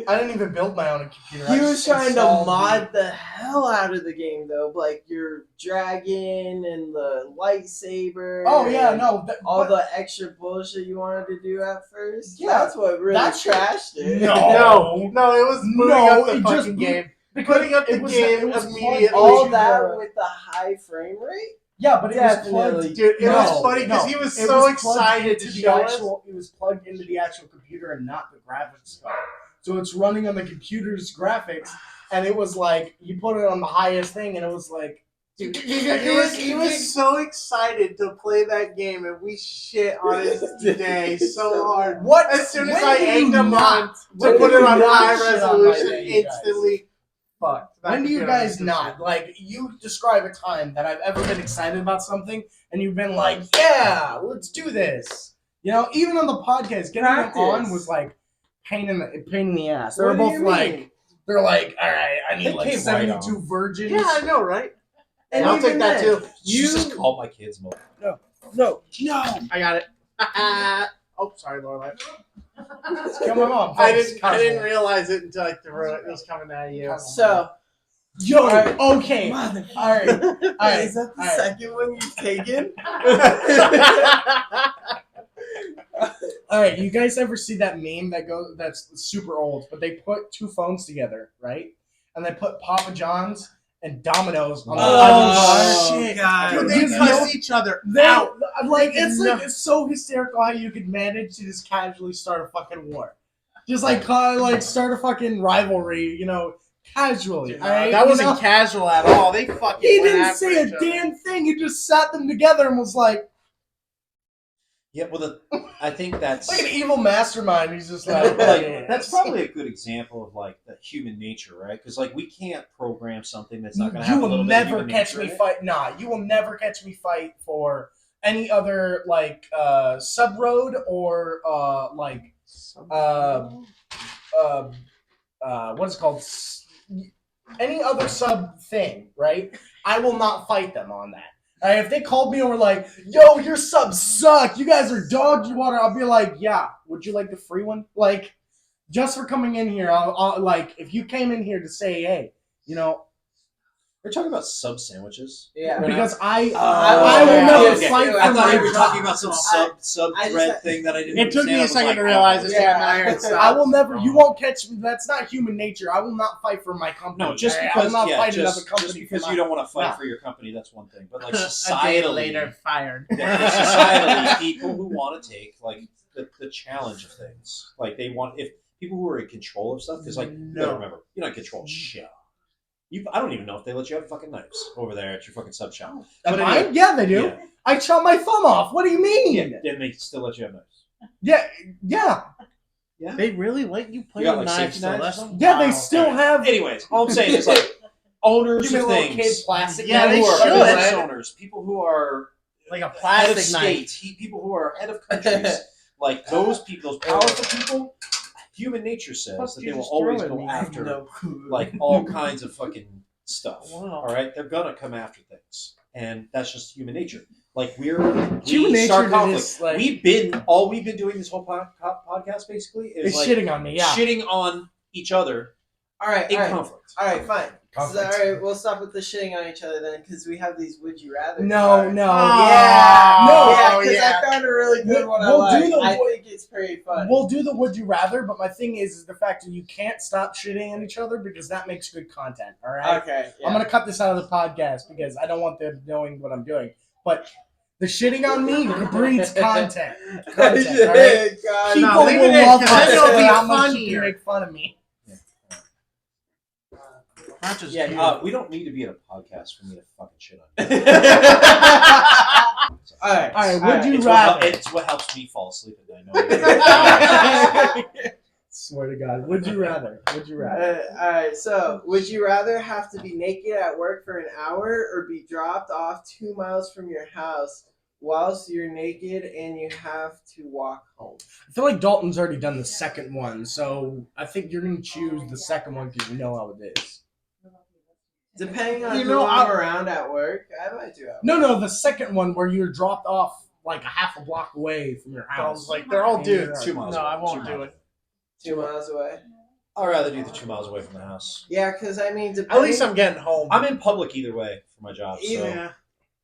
I didn't even build my own computer. I He was just trying to installed mod the hell out of the game, though. Like your dragon and the lightsaber. Oh yeah, and no. all the extra bullshit you wanted to do at first. Yeah, That's what really that shit- trashed it. No, it was moving No, up the it just fucking boot- game. because Putting up the it was- game it was immediately. All to that the- with the high frame rate. Yeah, but it was Definitely. plugged. Dude, it No, was funny because no, he was it so plugged excited into to the show us. actual. It was plugged into the actual computer and not the graphics card. So it's running on the computer's graphics, and it was like you put it on the highest thing, and it was like. Dude, he was so excited to play that game, and we shit on his day so hard. What? As soon as When I do you egged him not? on When to put do it you on not high shit on my resolution, day, you guys? instantly fucked. That When do you computer guys is not? just- Like, you describe a time that I've ever been excited about something, and you've been like, yeah, let's do this. You know, even on the podcast, getting them on Practice. was like pain in the ass. They were What do both you like, mean? they're like, all right, I need They like came right 72 on. virgins. Yeah, I know, right? And I'll even take that then, too. You just call my kids. No. I got it. Oh, sorry, Lorelai. Kill my mom. I Thanks, didn't Cosmo. realize it until I threw it. It was coming at you. So, Yo, Alright. okay. mother. All right. All right. Is that the Alright. second one you've taken? All right, you guys ever see that meme that's super old, but they put two phones together, right? And they put Papa John's and Domino's on the Oh, iPhone. shit. God. Dude, they You cuss know- each other They, out. like it's No. like it's so hysterical how you could manage to just casually start a fucking war, just like start a fucking rivalry, you know, casually. Dude, all right? that You wasn't know? casual at all. They fucking He went didn't after say a each other. damn thing. He just sat them together and was like Yeah, well, I think that's an evil mastermind. He's just like, that's probably a good example of like the human nature, right? Because like we can't program something that's not going to have You a little will bit of never human catch nature me in it. fight. Nah, you will never catch me fight for any other like sub road or what's it called? Any other sub thing, right? I will not fight them on that. All right, if they called me and were like, "Yo, your subs suck. You guys are dog water," I'll be like, "Yeah. Would you like the free one? Like, just for coming in here, I'll like if you came in here to say, hey, you know." We're talking about sub sandwiches. Yeah. Because I will will never never yeah, fight yeah, for I thought my you were job. talking about some sub I just- thread thing that I didn't. It took me a understand. second to I was realize like, it. Yeah. Yeah, now it's I will never. You won't catch me. That's not human nature. I will not fight for my company. No, just all right? because I will not fight another just company because for you my, don't want to fight Nah. for your company, that's one thing. But like a day societally, later, fired. societally, people who want to take like the challenge of things, like they want if people who are in control of stuff, because like you gotta No. remember, you're not in control of shit. I don't even know if they let you have fucking knives over there at your fucking sub shop. Am But I? anyway, Yeah, they do. Yeah, I chop my thumb off. What do you mean? yeah, then they still let you have knives. Yeah. They really let you play You got, with like, knives, safety though. knives or That's something? Yeah, they wow. still have. Anyways, all I'm saying is like owners Give me of a little things, kid plastic. Yeah, knife. they people who are should. business owners, people who are like a head of plastic knife. states, people who are head of countries, like those people, those powerful people, human nature says Fuck that you they will just always throw at go me? after No clue. like all kinds of fucking stuff. Wow. All right, they're gonna come after things, and that's just human nature. Like we Human nature start to conflict. this, like- We've been doing this whole podcast basically is It's like shitting on me. Yeah. shitting on each other All right, in all right, conflict. all right, fine. So, Conflict. all right, we'll stop with the shitting on each other then, because we have these would you rather. No, cards. no. Yeah, No. yeah, because yeah. I found a really good one. We'll I do like. the- I think it's pretty funny. We'll do the would you rather, but my thing is the fact that you can't stop shitting on each other because that makes good content. All right. Okay. Yeah. I'm gonna cut this out of the podcast because I don't want them knowing what I'm doing. But the shitting on me breeds content. Content. All right. God, People No, leave will it in, love 'cause then this it'll be and how much you funnier. can make fun of me. Not just Yeah, you. We don't need to be at a podcast for me to fucking shit on you. all right. All right, would you It's rather? it's what helps me fall asleep at night. Swear to God, would you rather? Would you rather? All right. So, would you rather have to be naked at work for an hour, or be dropped off 2 miles from your house whilst you're naked and you have to walk home? I feel like Dalton's already done the second one, so I think you're gonna choose the second one because you know how it is. Depending on You who know, I'm around at work, I might do it. No, the second one where you're dropped off like a half a block away from your I house. was like, they're all dudes. 2 miles No, away. I won't 2 do miles. it. 2 miles away. I'd rather do the 2 miles away from the house. Yeah, because I mean, At least I'm getting home. I'm in public either way for my job. So Yeah.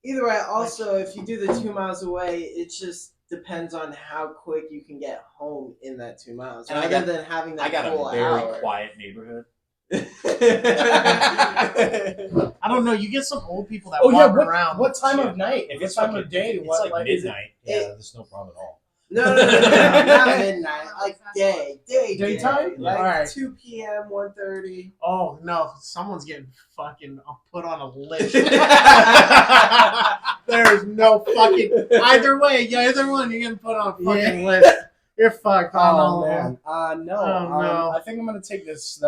either way. Also, if you do the 2 miles away, it just depends on how quick you can get home in that 2 miles, And I rather got- than having that I got full a very hour. quiet neighborhood. I don't know. You get some old people that Oh yeah, walk around. what time of night? If What it's time fucking, of day? it's What like is it? midnight. Yeah, there's no problem at all. No, not midnight. Like Daytime? day. Like Alright. 2 p.m., 1:30. Oh no, someone's getting fucking put on a list. There is no fucking either way. Either one, you're getting put on a fucking list. You're fucked on all Oh of man, them. no. Oh, no. I think I'm gonna take this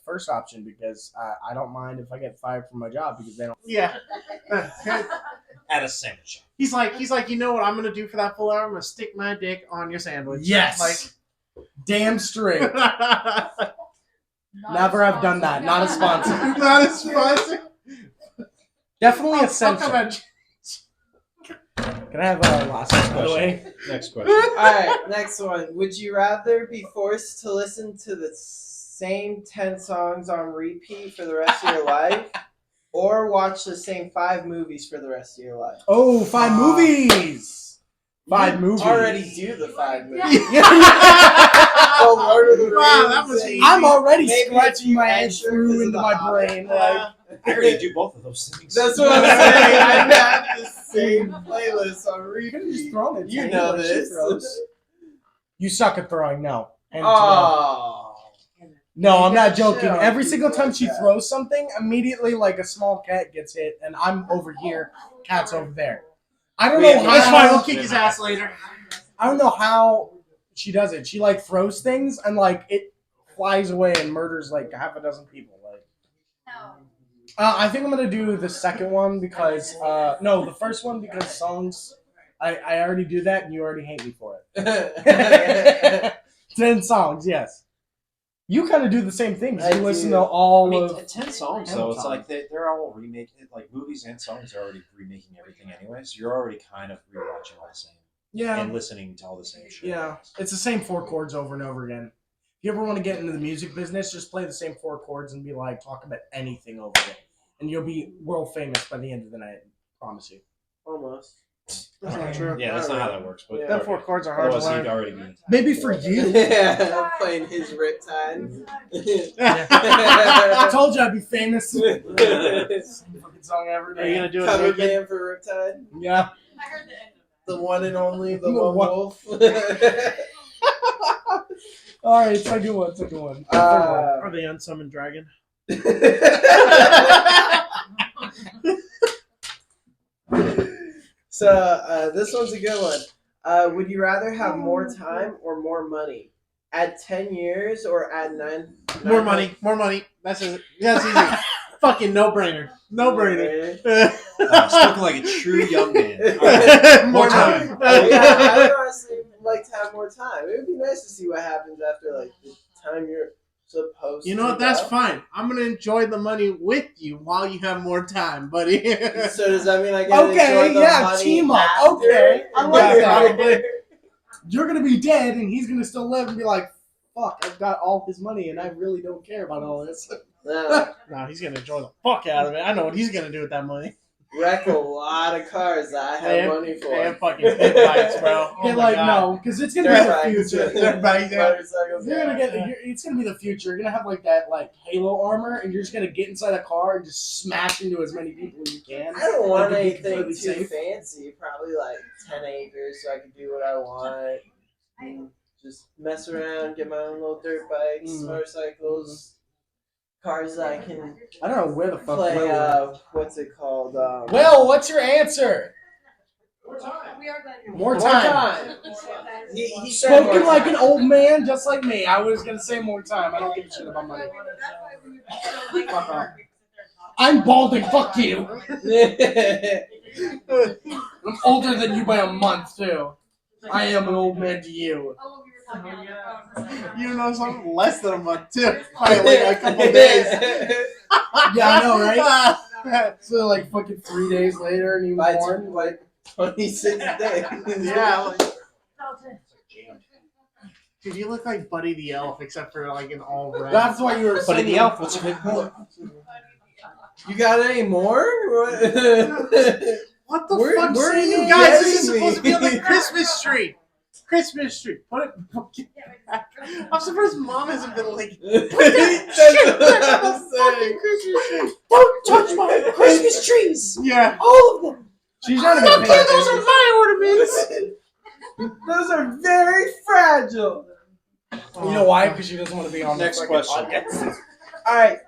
first option because I don't mind if I get fired from my job because they don't. Yeah. At a sandwich shop. He's like, you know what I'm gonna do for that full hour? I'm gonna stick my dick on your sandwich. Yes. Damn straight. Like, Never have done that. Not a sponsor. not as sponsor. Definitely I'll essential. come at Can I have a last one, by the way? Next question. Alright, next one. Would you rather be forced to listen to the same 10 songs on repeat for the rest of your life, or watch the same 5 movies for the rest of your life? Oh, 5 movies. 5 You movies. already do the 5 movies. Oh, Lord of the Rings. Wow, that was and- easy. I'm already Maybe scratching my head extra through 'cause of into the my Hobbit. brain. Like, I already do both of those things. That's what I'm saying. I have the same playlist on you could have just repeat. thrown it. You Tony, know like she this. throws. You suck at throwing. No. And Oh. no, I'm not Shit joking. on Every people single time like she that. throws something, immediately like a small cat gets hit, and I'm over here, cat's over there. I don't know Yeah, That's fine. We'll how. kick his ass later. I don't know how she does it. She like throws things and like it flies away and murders like half a dozen people. Like, I think I'm gonna do the second one because no, the first one because songs. I already do that, and you already hate me for it. 10 songs, yes. You kind of do the same thing. I You listen do. to all I mean, of. 10 songs, though. It's like they're all remaking, like movies and songs are already remaking everything anyway, so you're already kind of rewatching all the same. Yeah. And listening to all the same shit. Yeah, it's the same 4 chords over and over again. If you ever want to get into the music business, just play the same 4 chords and be like, talk about anything over it. And you'll be world famous by the end of the night. Promise you. Almost. That's not true. Yeah, that's not how that works. But Yeah. Them 4 chords are hard to otherwise, he'd learn. already be. Maybe for you. Yeah, playing his Riptide. I told you I'd be famous. Same fucking song every Are you day. gonna do it Cover naked? band for Riptide. Yeah. The one and only, the The lone one- wolf. All right, second one. Or the unsummoned dragon? So this one's a good one. Would you rather have more time or more money? Add 10 years or add 9? More money. That's easy. Fucking no brainer. No brainer. Spoken like a true young man. More time. I would honestly like to have more time. It would be nice to see what happens after like the time you're supposed to. You know what? That's go. fine. I'm gonna enjoy the money with you while you have more time, buddy. So does that mean I get to Okay, enjoy the yeah, money team up. after? Okay, I like that. that. You're gonna be dead, and he's gonna still live and be like, "Fuck, I've got all his money, and I really don't care about all this." No, No, he's gonna enjoy the fuck out of it. I know what he's gonna do with that money. wreck a lot of cars that I have They have- money for. They have fucking pit bikes, bro. Oh You're my like, God. no, because it's gonna Dirt be the bikes. future. Dirt bikes, yeah. Motorcycles, You're yeah. gonna get. It's gonna be the future. You're gonna have like that, like Halo armor, and you're just gonna get inside a car and just smash into as many people as you can. I don't want Like, be anything too completely safe. fancy. Probably like 10 acres so I can do what I want. And just mess around, get my own little dirt bikes, motorcycles, cars that I can I don't know where the fuck. play. Will went. What's it called? Will, what's your answer? We are going to More More time. time. He said Spoken more like time. an old man, just like me. I was gonna say more time. I don't give a shit about money. Fuck off. I'm balding. Fuck you. I'm older than you by a month too. I am an old man to you. You know something less than a month too. Probably like a couple days. Yeah, I know, right? So like fucking 3 days later, and he was By born. like 26 days. Yeah, like, dude, you look like Buddy the Elf, except for like an all red. That's why you were. But in singing. the Elf, what's a big point? You got any more? What the Where- fuck? where are You you guys, this is getting supposed to be on me? the Christmas tree. Christmas tree. Put it. I'm surprised Mom hasn't been like. That's what I'm saying. Christmas tree. Don't touch my Christmas trees. Yeah. All of them. She's not even Those paying are attention. my ornaments. Those are very fragile. You know why? Because she doesn't want to be on the Next fucking question. podcast. All right.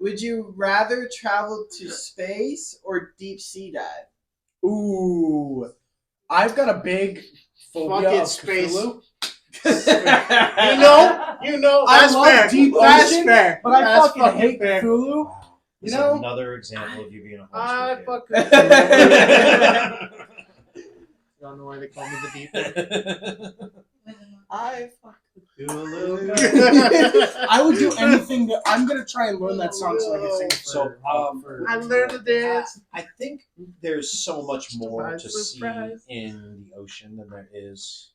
Would you rather travel to space or deep sea dive? Ooh, I've got a big phobia Fucking of space. Cthulhu. You know, I that's love fair. deep That's ocean, fair. but I That's fucking hate fair. Cthulhu. Wow. You This is know? another example of you being a I homeschool fucking. kid. Don't know why they call me the deep one. I fuck I would do anything that I'm gonna try and learn that song so I can sing it for, I learned to dance. I think there's so much more to Surprise. see in the ocean than there is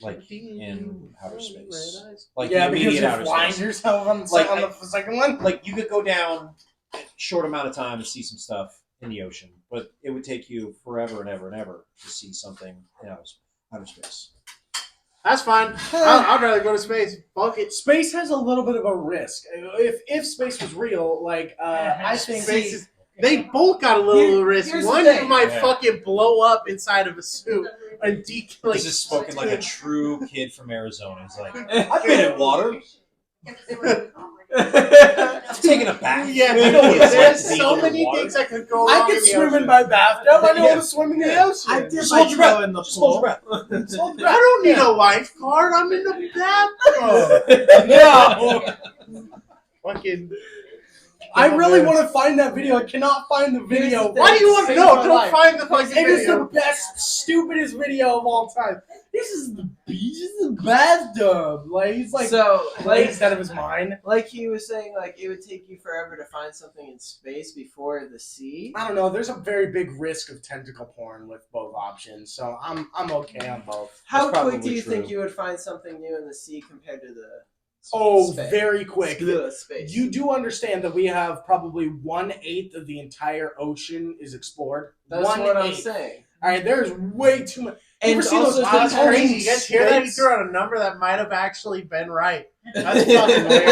like in outer space. Like yeah, the because immediate you outer blind space. yourself on, Like, on the second one. Like you could go down a short amount of time and see some stuff in the ocean, but it would take you forever and ever and ever to see something in outer space. That's fine. I'd rather go to space. Fuck it. Space has a little bit of a risk. If space was real, like I think Space is. They both got a little risk. here's the One, thing. you might Yeah. fucking blow up inside of a suit and like. This is spoken like a true kid from Arizona. He's like, I've been in water. I've taken a bath. Yeah, I know what it's like there's to be so underwater. many things that could go wrong. I can in the swim in ocean. my bathtub. I know Yeah. how to swim in the ocean. I dip Just my hold your breath. toe in the Just hold pool. your breath. Just hold your I breath. don't need a lifeguard. I'm in the bathtub. No. Fucking. I really want to find that video. I cannot find the video. Why do you want to Save know? my Don't life. find the fucking It is the video. best, stupidest video of all time. This is the beach. This is the bathtub. Like he's like So, blazed out of his mind. like he was saying, like it would take you forever to find something in space before the sea. I don't know. There's a very big risk of tentacle porn with both options, so I'm okay on both. How That's quick do probably you think true. you would find something new in the sea compared to the Oh, space? very quick. Space. You do understand that we have probably 1/8 of the entire ocean is explored. That's what I'm 1/8. saying. All right, there's way too much. You And ever see also those the That's Ocean crazy. You guys hear that? He Straits? threw out a number that might have actually been right. That's fucking weird.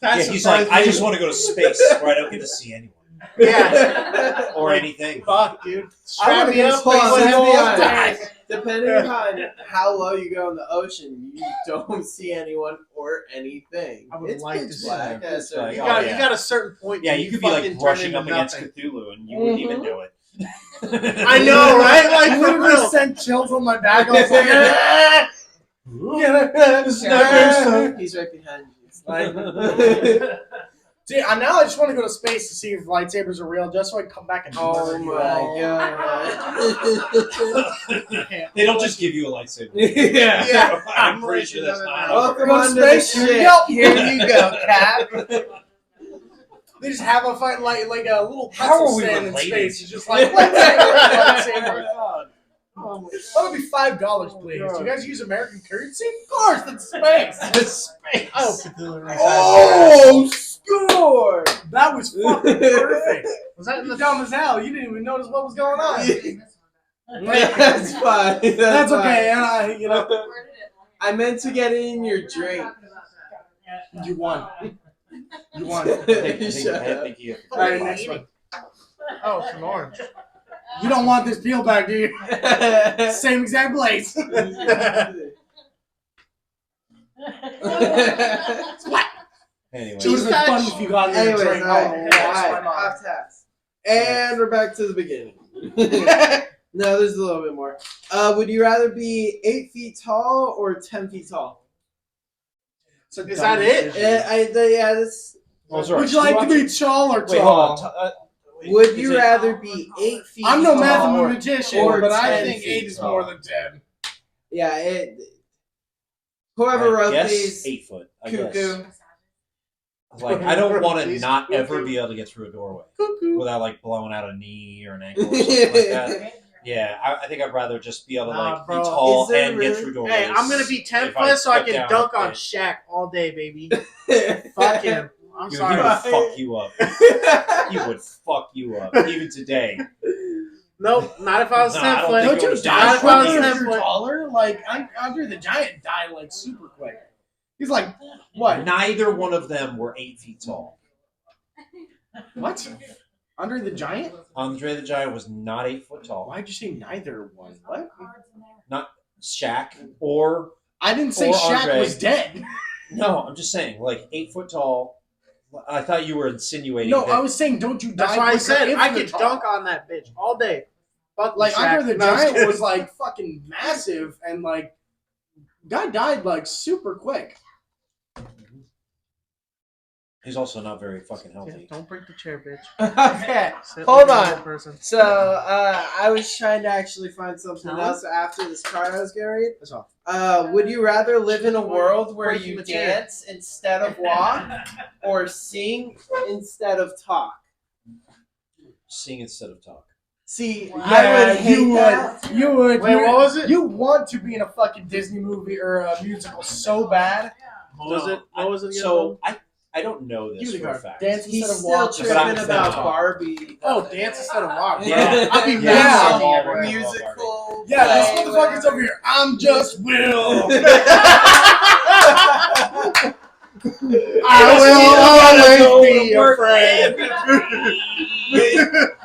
That's Yeah, he's like, I just want to go to space where I don't get to see anyone Yeah. or anything. Fuck, dude. I Strap wanna me go to up. space like, and let's all be die. honest. Depending on how low you go in the ocean, you don't see anyone or anything. I would It's like to pitch see black that. at a certain Like, You oh, got, yeah. you got a certain point. Yeah, where you could be fucking like turn brushing into up against nothing. Cthulhu and you wouldn't even know it. I know, right? Like, for Literally real. sent chills on my back. I was like, This is not very slow. He's right behind you. See, now I just want to go to space to see if lightsabers are real, just so I can come back and Oh murder you my all. god. They don't just give you a lightsaber. Yeah. Yeah, I'm I'm pretty like, sure that's no, no, not no. how it Welcome Go on to to the space. Here you shit. go. Here you go, Cap. They just have a fight like a little How pretzel are we stand in related? space. It's just like lightsaber. That'll be $5, please. Do you guys use American currency? Of course, it's space. It's space. I hope Cthulhu resides Oh, score! That was fucking perfect. there. Was that in You the dumb as hell. You didn't even notice what was going on. That's fine. That's fine. okay. You know, I meant to get in your drink. you won. You won. I think Shut up. you have to All right, next one. Oh, it's an orange. You don't want this peel back, do you? Same exact place. Anyway, It would have been funny if you got in the Anyways, drink. alright, Oh, off task. And we're back to the beginning. No, there's a little bit more. Would you rather be 8 feet tall or 10 feet tall? Is that it? Yeah, that's. Would you like to be tall or Wait, hold tall? on. Would Is you it- rather be 8 feet I'm no tall? mathematician, or but I 10 think feet 8 is tall. more than 10. Yeah, whoever I wrote guess these, 8 foot. I guess. cuckoo. Like, I don't want to Please, not cuckoo. ever be able to get through a doorway Cuckoo. without like blowing out a knee or an ankle or something like that. Yeah, I think I'd rather just be able to Nah, like bro. be tall Is there and really- get through doorways. Hey, I'm gonna be 10 If I foot so I step can down, dunk on okay. Shaq all day, baby. Fuck Fuck him. I'm Dude, sorry. he would fuck you up. He would fuck you up even today. Nope, not if I was Nah, 10 I don't foot. think Don't you it was die Not if I was quicker 10 if you're foot. taller? Like, Andre the Giant died, like, super quick. He's like, what? Neither one of them were 8 feet tall. What? Andre the Giant? Andre the Giant was not 8 foot tall. Why'd you say neither one? What? Shaq or I didn't say Or Shaq Andre. was dead. no, I'm just saying like 8 foot tall. I thought you were insinuating. No, that I was saying, don't you die That's why I quicker said if I you're could tall. dunk on that bitch all day. But like Shaq. Andre the No, I'm just Giant kidding. was like fucking massive, and like guy died like super quick. He's also not very fucking Yeah, healthy. don't break the chair, bitch. Okay. Sit Hold like a real on. person. So I was trying to actually find something Alan? else after this card I was gonna read. That's all. Would you rather live in a world where Breaking you the chair. dance instead of walk, or sing instead of talk? Sing instead of talk. See, Wow. I would hate that. You would. Wait, what was it? You want to be in a fucking Disney movie or a musical so bad. What was it again? So I don't know this Give me the for a card. fact. Dance He's instead of still walk. tripping about talk. Barbie. Oh, dance instead of walk. Yeah. I'll be Yeah. mad. Yeah. Musical. Yeah, this play, motherfucker's over here. I'm just Will. I will always be your friend.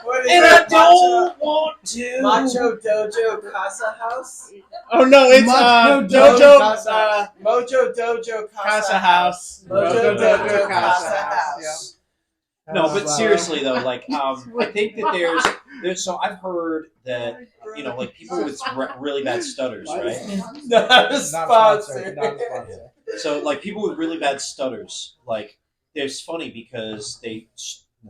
What is And it? I don't want to. Macho Dojo Casa House? Oh no, it's Macho Dojo Casa. Mojo Dojo Casa, Casa House. Mojo Dojo Casa Casa House. No, but seriously though, like I think that there's so I've heard that like people with really bad stutters, right? Not a sponsor. Not a sponsor. So like people with really bad stutters, like it's funny because they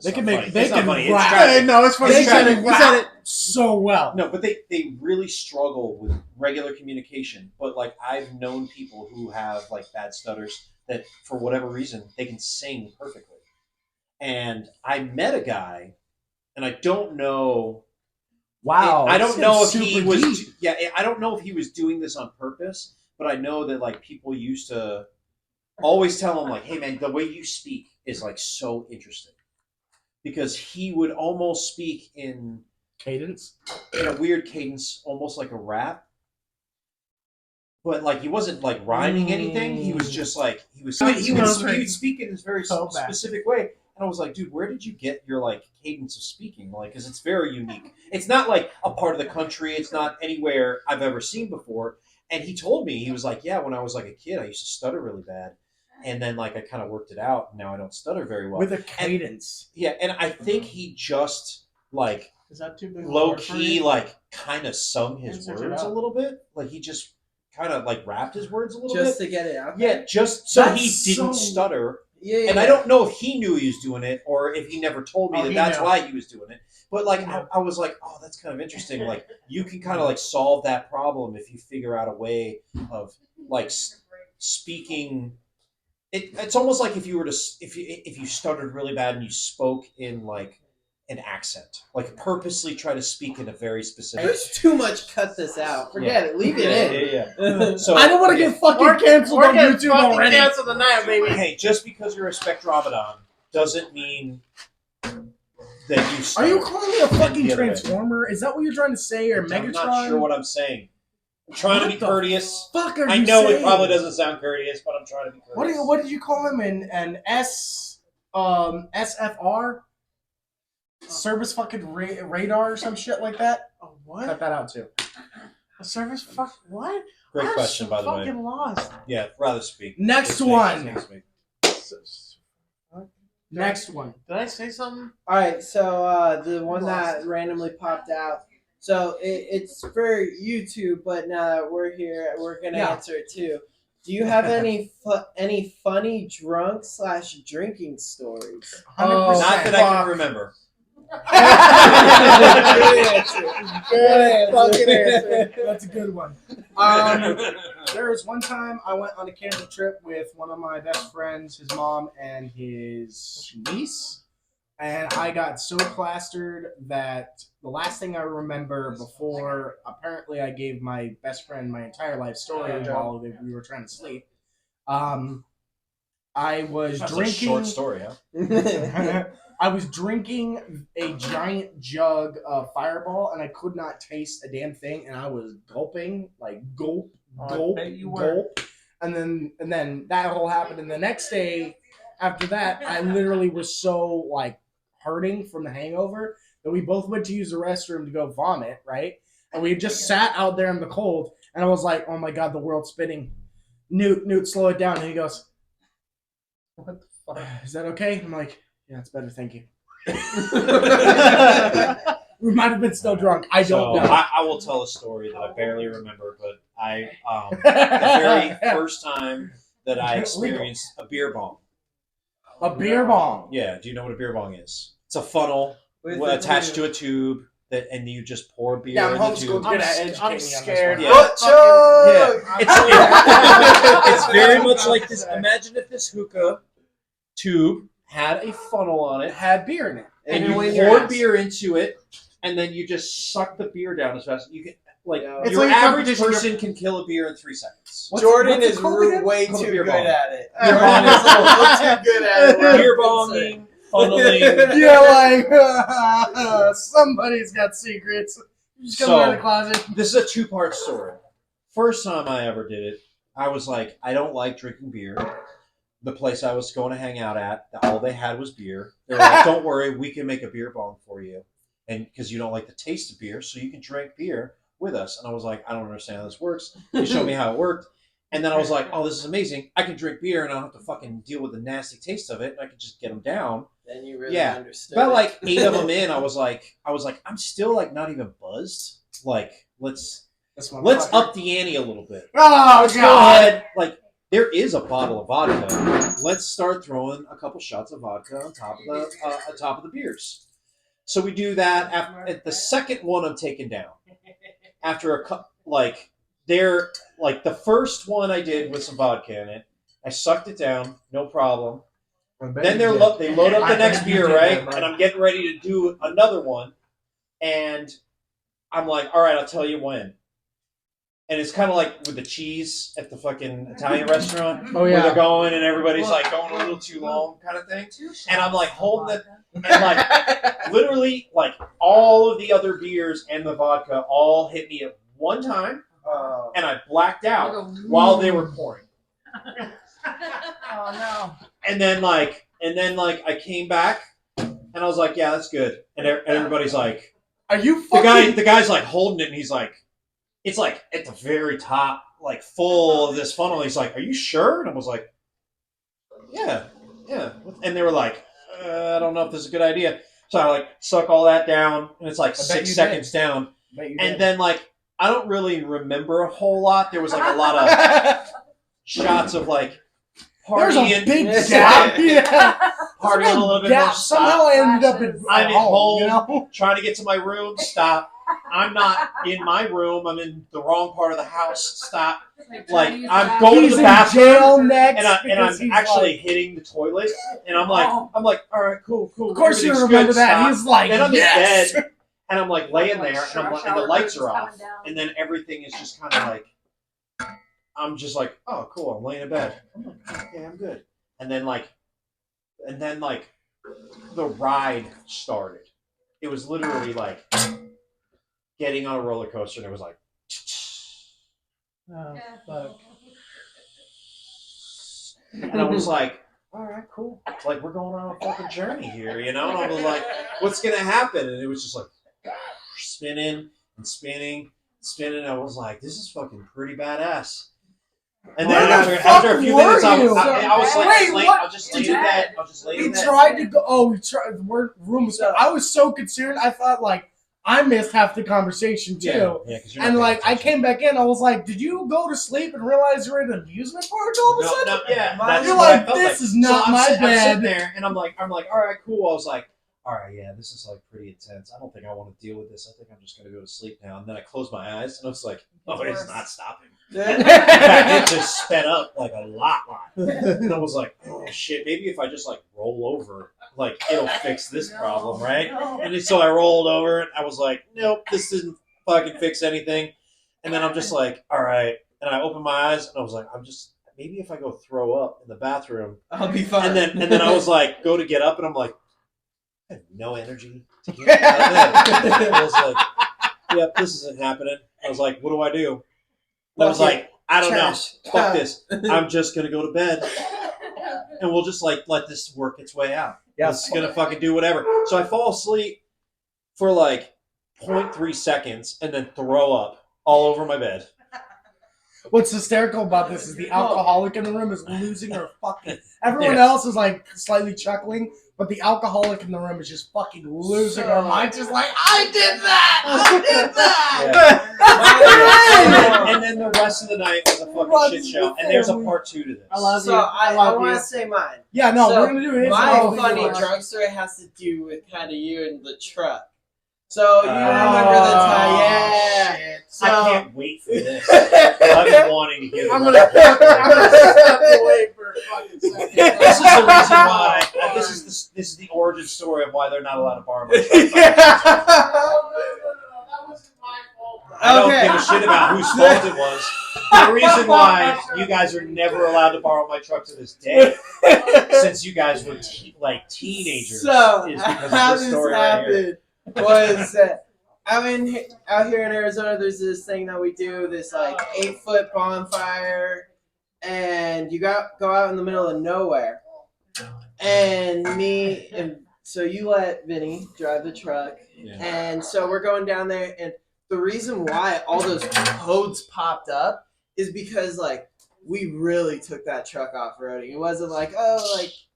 They can not make. funny. They It's not can funny. It's rap. tragic. No, it's funny. They You said it. can You said rap it. so well. No, but they really struggle with regular communication. But like I've known people who have like bad stutters that for whatever reason they can sing perfectly. And I met a guy, and I don't know. Wow. I don't know if super he was. deep. Yeah, I don't know if he was doing this on purpose. But I know that like people used to always tell him like, "Hey man, the way you speak is like so interesting," because he would almost speak in Cadence. a weird cadence, almost like a rap. But like he wasn't like rhyming anything. He was just like he would speak in this very So bad. specific way. And I was like, dude, where did you get your like cadence of speaking? Like, because it's very unique. It's not like a part of the country. It's not anywhere I've ever seen before. And he told me, he was like, yeah, when I was like a kid, I used to stutter really bad. And then like I kind of worked it out. And now I don't stutter very well. With a cadence. And I think he just like Is that too big? of a low word for key you? like kind of sung his Answer it words a out. little bit. Like he just kind of like rapped his words a little Just bit. to get it out. Yeah, just so That's he didn't so- stutter. Yeah. And I don't know if he knew he was doing it or if he never told me Oh, that he that's knew. why he was doing it. But like He knew. I was like, oh, that's kind of interesting. Like you can kind of like solve that problem if you figure out a way of like speaking. It's almost like if you were to if you stuttered really bad and you spoke in like an accent, like purposely try to speak in a very specific. There's too much. Cut this out. Forget it. Leave it in. So I don't want to get fucking canceled on YouTube already. Cancel the night, baby. Hey, just because you're a Spectrometon doesn't mean that you. Are stutter. you calling me a fucking the other way. transformer? Is that what you're trying to say? Or I'm Megatron? not sure what I'm saying. I'm trying to What be the courteous. Fuck are I you know saying? it probably doesn't sound courteous, but I'm trying to be courteous. What did you call him? An SFR? Service fucking radar or some shit like that? Oh, what? Cut that out too. A service? Fuck what? Great I'm question, so by the way. Fucking lost. Yeah, rather speak. Next Next one. week. Next one. Did I say something? All right, so the one that randomly popped out. So it's for YouTube, but now that we're here, we're gonna Yeah. answer it too. Do you have any funny drunk/drinking stories? 100%. Not that I can remember. Good Fucking answer. That's a good one. There was one time I went on a camping trip with one of my best friends, his mom, and his niece. And I got so plastered that the last thing I remember before, apparently I gave my best friend my entire life story while we were trying to sleep. I was That's drinking. a short story, huh? I was drinking a giant jug of Fireball, and I could not taste a damn thing, and I was gulping, like gulp, I gulp, bet you were. gulp, and then that all happened. And the next day, after that, I literally was so like hurting from the hangover that we both went to use the restroom to go vomit, right? And we just sat out there in the cold, and I was like, "Oh my god, the world's spinning." Newt, slow it down. And he goes, "What the fuck? Is that okay?" I'm like, "Yeah, it's better, thank you." We might have been still drunk. I don't know. I will tell a story that I barely remember, but the very first time that I experienced a beer bong. A beer bong. Yeah, do you know what a beer bong is? It's a funnel attached to a tube and you just pour beer Yeah, I'm in the tube. homeschooled. Good at educating I'm me on this scared. one. Yeah. It's very much like this. Imagine if this hookah tube had a funnel on it, Had beer in it. and it you went in your pour ass. beer into it, and then you just suck the beer down as fast as you can. Like It's your like a average competition. person can kill a beer in 3 seconds. Jordan what's it is called again? way Called a too beer good bong. at it. Beer Jordan bong. is a little too good at it. Beer bonging, funneling. Yeah, like somebody's got secrets. Just come out of the closet. This is a 2-part story. First time I ever did it, I was like, I don't like drinking beer. The place I was going to hang out at, all they had was beer. They were like, don't worry, we can make a beer bong for you. And because you don't like the taste of beer, so you can drink beer with us. And I was like, I don't understand how this works. They showed me how it worked. And then I was like, oh, this is amazing. I can drink beer and I don't have to fucking deal with the nasty taste of it. And I can just get them down. Then you really Yeah. understood. About it. like 8 of them in, I was like, I'm still like not even buzzed. Like, let's up the ante a little bit. Oh, Let's go God. ahead. Like, there is a bottle of vodka. Let's start throwing a couple shots of vodka on top of the beers. So we do that. At the second one, I'm taken down. After the first one I did with some vodka in it, I sucked it down, no problem. Then they load up the next beer, right? And I'm getting ready to do another one, and I'm like, all right, I'll tell you when. And it's kind of like with the cheese at the fucking Italian restaurant, Oh, where yeah. they're going and everybody's like going a little too long, kind of thing. And I'm like holding it, and like literally, like all of the other beers and the vodka all hit me at one time, and I blacked out while they were pouring. Oh no. And then I came back, and I was like, yeah, that's good. And everybody's like, Are you fucking... the guy's like holding it, and he's like, it's like at the very top, like full of this funnel. He's like, are you sure? And I was like, yeah. And they were like, I don't know if this is a good idea. So I like suck all that down, and it's like 6 seconds down. And then like, I don't really remember a whole lot. There was like a lot of shots of like partying. There's a big gap. Yeah. Partying a little bit more. Somehow I ended up I'm at home, you know? trying to get to my room. Stop. I'm not in my room. I'm in the wrong part of the house. Stop. Like I'm going to the bathroom, jail next, and I'm actually hitting the toilet, and I'm like, all right, cool. Of course you everything's remember good, that. stop. He's like, Then I'm yes. in bed, and I'm like laying there, and the lights are off, and then everything is just kind of like, I'm just like, oh, cool. I'm laying in bed. I'm like, okay, I'm good. And then the ride started. It was literally like getting on a roller coaster, and it was like, Oh, fuck. and I was like, all right, cool. Like we're going on a fucking journey here, you know? And I was like, what's gonna happen? And it was just like spinning and spinning, spinning. I was like, this is fucking pretty badass. And then after a few minutes, I was like, I'll just lay in bed. We tried to go. Oh, we tried. The room was. I was so concerned. I thought like I missed half the conversation too. Yeah, and like I came back in, I was like, "Did you go to sleep and realize you're in an amusement park all of a sudden?" That's You're what I like, felt "This like. is not So my I'm bed." sitting there, and I'm like, all right, cool. I was like, all right, yeah, this is like pretty intense. I don't think I want to deal with this. I think I'm just gonna go to sleep now. And then I closed my eyes, and I was like, oh, it's not stopping. In fact, it just sped up like a lot. And I was like, oh shit, maybe if I just like roll over, like it'll fix this problem, right? And so I rolled over, and I was like, nope, this didn't fucking fix anything. And then I'm just like, all right. And I opened my eyes, and I was like, maybe if I go throw up in the bathroom, I'll be fine. And then I was like, go to get up, and I'm like, I have no energy to get out of bed. I was like, yep, this isn't happening. I was like, what do I do? And I was like, I don't know. Fuck this. I'm just going to go to bed, and we'll just like let this work its way out. Yeah. It's going to fucking do whatever. So I fall asleep for like 0.3 seconds and then throw up all over my bed. What's hysterical about this is the alcoholic in the room is losing her fucking. Everyone else is like slightly chuckling, but the alcoholic in the room is just fucking losing her mind. Just like, I did that! I did that! And then the rest of the night was a fucking shit show. And there's a part 2 to this. I love So you. I love want you. to say mine. Yeah, no, So, we're gonna do his. My Oh, funny yours. drunk story has to do with kind of you in the truck. So you remember the time? Yeah. Shit. So, I can't wait for this. I've been wanting to hear I'm that. gonna step away for a fucking second. This is the reason why. This is the origin story of why they're not allowed to borrow my truck. That wasn't my fault. I don't Okay. give a shit about whose fault it was. The reason why you guys are never allowed to borrow my truck to this day, since you guys were teenagers, So is because how of this this story right here. happened was that out here in Arizona. There's this thing that we do, this like 8-foot bonfire, and you go out in the middle of nowhere. And so you let Vinny drive the truck, and so we're going down there. And the reason why all those codes popped up is because like we really took that truck off roading. It wasn't like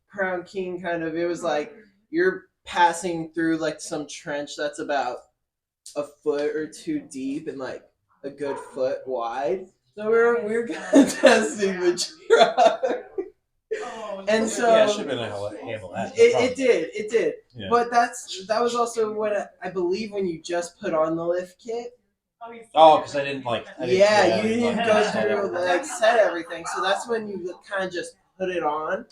Crown King kind of. It was like you're passing through like some trench that's about a foot or 2 deep and like a good foot wide. So we're kind of testing the truck. And so Yeah, it should have been able to handle that. it did. Yeah. But that was also what I believe when you just put on the lift kit. Oh, because I didn't like. You didn't go through like set everything. So that's when you kind of just put it on.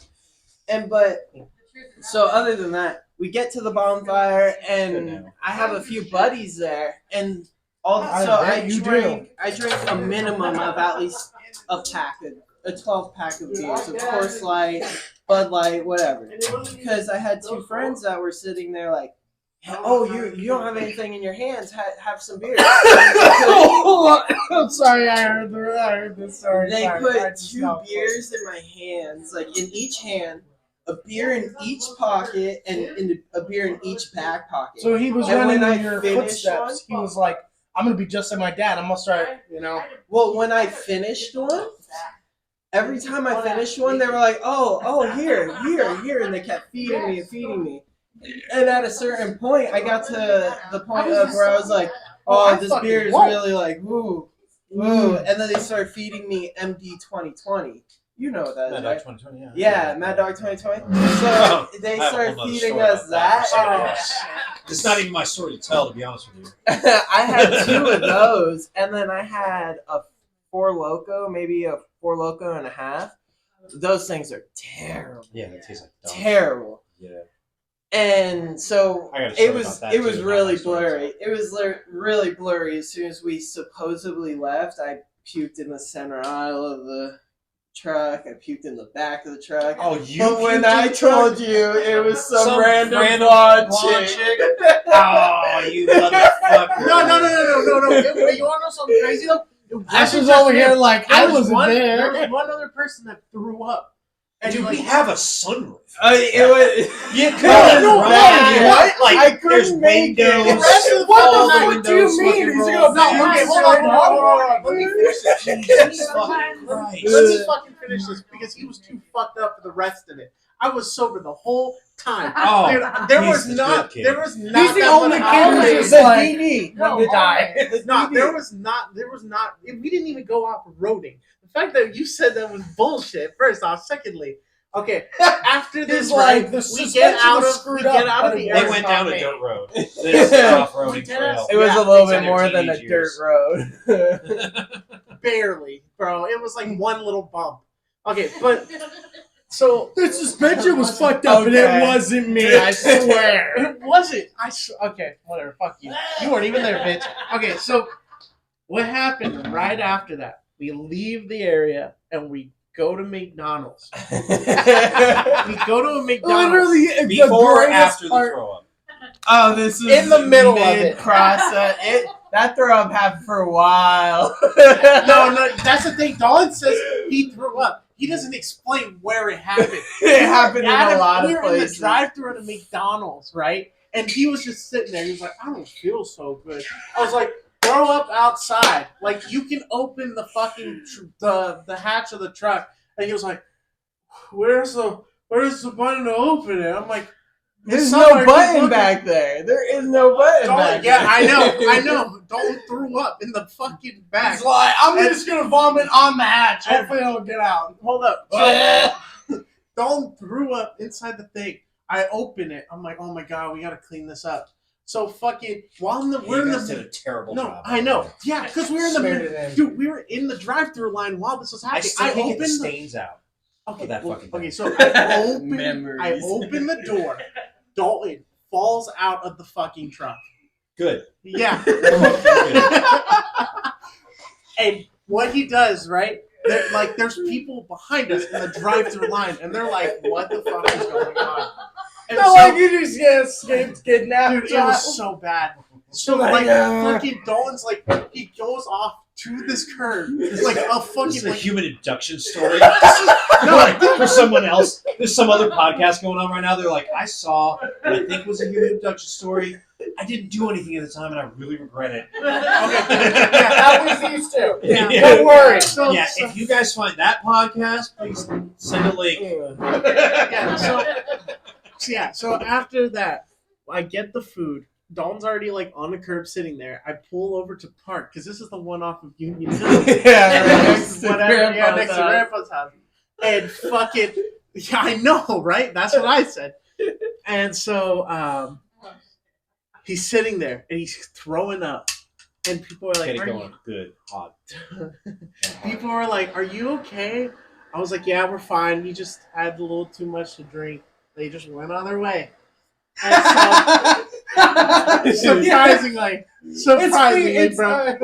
So other than that, we get to the bonfire and I have a few buddies there, and I drink a minimum of at least a 12-pack of beers, of course, Light, Bud Light, whatever. Because I had 2 friends that were sitting there like, oh, you don't have anything in your hands, have some beer. I'm sorry, I heard this story. They Sorry, put 2 beers in my hands, like in each hand, a beer in each pocket, and a beer in each back pocket. So he was And running when in I your finished footsteps. He was like, I'm going to be just like my dad. I'm going to start, Well, when I finished one, every time I finished one, they were like, oh, here, and they kept feeding me. And at a certain point, I got to the point of where I was like, oh, this beer is really like, woo. And then they started feeding me MD 2020. You know what that is, Mad right? Dog 2020, yeah. Yeah, Mad Dog 2020. So they I have a started whole nother feeding story us about that for somebody that. else. It's not even my story to tell, to be honest with you. I had 2 of those, and then I had a 4 Loko, maybe a 4 Loko and a half. Those things are terrible. Yeah, it tastes like dog. Terrible. Yeah. And so I got a story it was about that, it was too, really not my story, blurry. It was really blurry. As soon as we supposedly left, I puked in the center aisle of the truck. I puked in the back of the truck. Oh, you But when puked I in the truck? told you it was some random blonde blonde chick. Oh, you motherfucker. No. You want to know something crazy though? Ash was over here like, I wasn't There there. was one other person that threw up. And Dude, like, we have a sunroof. It was. You could No, what? Like, I couldn't there's make it. windows. The rest of the all fucking the night, windows what do you mean? fucking He's rolled gonna- down. okay, hold on. Let me finish this. Jesus fucking Christ. Let me fucking finish this because he was too fucked up for the rest of it. I was sober the whole time. Oh, Dude, there he's was the not. good kid. There was not. He's the that only much kid who's alcohol. just like, No, to die. No, there was not. We didn't even go off roading. The fact that you said that was bullshit. First off, secondly, okay. After this, It's like, right, the we suspension get out was of screwed the up, area. They went down a dirt road. This off-roading trail. It was Yeah, a little it's bit in more their than a teenage dirt years. road. Barely, bro. It was like one little bump. Okay, but so The suspension was fucked up, and Okay. it wasn't me, I swear. it wasn't. Okay, whatever. Fuck you. You weren't even there, bitch. Okay, so what happened right after that? We leave the area and we go to McDonald's. We go to a McDonald's. Literally, the Before or greatest after the part- throw up? Oh, this is In the middle of it. Process. That throw up happened for a while. No, that's the thing. Dawn says he threw up. He doesn't explain where it happened. It happened in a lot we of were in the places. drive-thru at a McDonald's, right? And he was just sitting there. He was like, I don't feel so good. I was like, throw up outside. Like, you can open the fucking the hatch of the truck. And he was like, where's the button to open it? I'm like, There's somewhere, no button back there. There is no button back yeah, there. I know. Don't throw up in the fucking back. He's like, I'm just gonna vomit on the hatch. Hopefully it'll get out. Hold up. So, Dalton threw up inside the thing. I open it. I'm like, oh my god, we gotta clean this up. So fucking we're in did a the terrible no, job. I know. Yeah, because we were in Smeared it in. dude, we were in the drive-through line while this was I happening. still can't get the opened stains out. Okay, that well, fucking thing. okay, so I open Memories. the door. Dalton falls out of the fucking truck. Good. Yeah. And what he does, right? There's people behind us in the drive-through line, and they're like, "What the fuck is going on?" And No, like you just get escaped, kidnapped. dude, it was so bad. So like, fucking Dalton's like, he goes off to this curb, like a fucking This is a like, human abduction story. no, Like, for someone else, there's some other podcast going on right now. They're like, I saw what I think was a human abduction story. I didn't do anything at the time, and I really regret it. okay, That was these two. Yeah. Don't worry. So, Yeah, if you guys find that podcast, please send a link. So after that, I get the food. Dalton's already like on the curb sitting there. I pull over to park because this is the one off of Union Hill. Next to Next to Grandpa's house. And fucking, yeah, I know, right? That's what I said. And so he's sitting there and he's throwing up, and people are like, Get it "Are going. you-" Good. Hot. People are like, "Are you okay?" I was like, "Yeah, we're fine. We just had a little too much to drink." They just went on their way. And so, surprisingly, bro,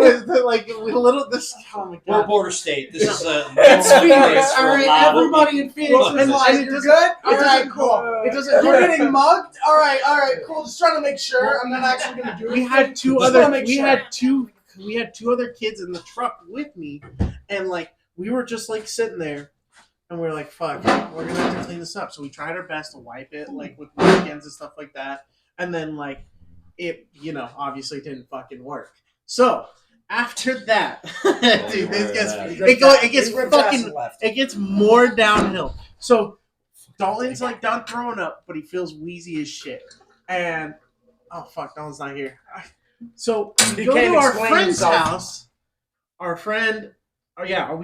like a little. This, oh my We're a god. border state. This is a It's normal Phoenix. place for All a right, lot of everybody in Phoenix Well, is and like, it you're doesn't- good? it All right, doesn't- cool. It doesn't. You're getting mugged? All right, cool. Just trying to make sure I'm not actually going to do it. We had two Just other. wanna make sure. We had two other kids in the truck with me, and like we were just like sitting there, and we were like, "Fuck, we're gonna have to clean this up." So we tried our best to wipe it, like with napkins and stuff like that, and then like it, obviously didn't fucking work. So after that, dude, it gets more downhill. So Dalton's like done throwing up, but he feels wheezy as shit, and oh fuck, Dalton's not here. So we He go can't to our explain friend's himself. house. We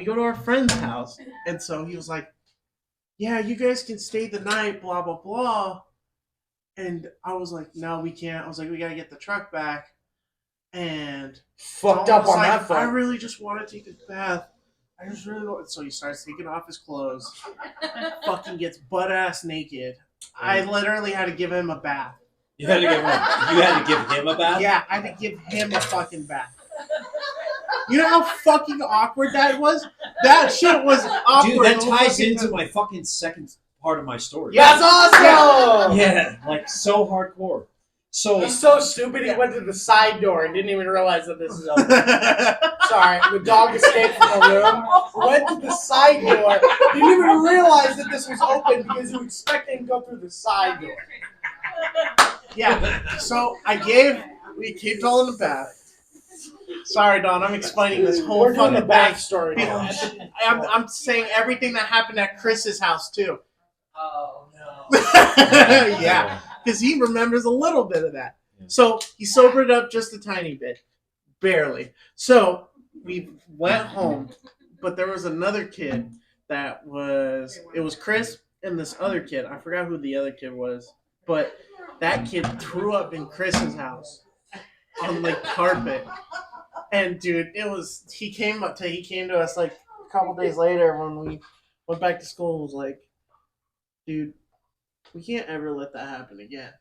go to our friend's house, and so he was like, "Yeah, you guys can stay the night, blah blah blah." And I was like, "No, we can't." I was like, "We gotta get the truck back." And Fucked Dalton up was on like, that I front. really just want to take a bath. I just really want. So he starts taking off his clothes. Fucking gets butt ass naked. I literally had to give him a bath. You had to give him a bath? Yeah, I had to give him a fucking bath. You know how fucking awkward that was? That shit was awkward. Dude, that the ties fucking into time. my fucking second part of my story. Yeah. That's awesome! Yeah, like so hardcore. So He's so stupid he went to the side door and didn't even realize that this is open. Sorry, the dog escaped from the room, went to the side door, didn't even realize that this was open because he was expecting to go through the side door. Yeah. So we gave Dawn the bath. Sorry, Dawn, I'm explaining this whole We're doing fucking the thing. backstory now. I'm saying everything that happened at Chris's house too. Oh no. Yeah, because he remembers a little bit of that. So he sobered up just a tiny bit, barely. So we went home, but there was another kid it was Chris and this other kid. I forgot who the other kid was, but that kid threw up in Chris's house on like carpet. And dude, he came to us like a couple days later when we went back to school and was like, dude, we can't ever let that happen again.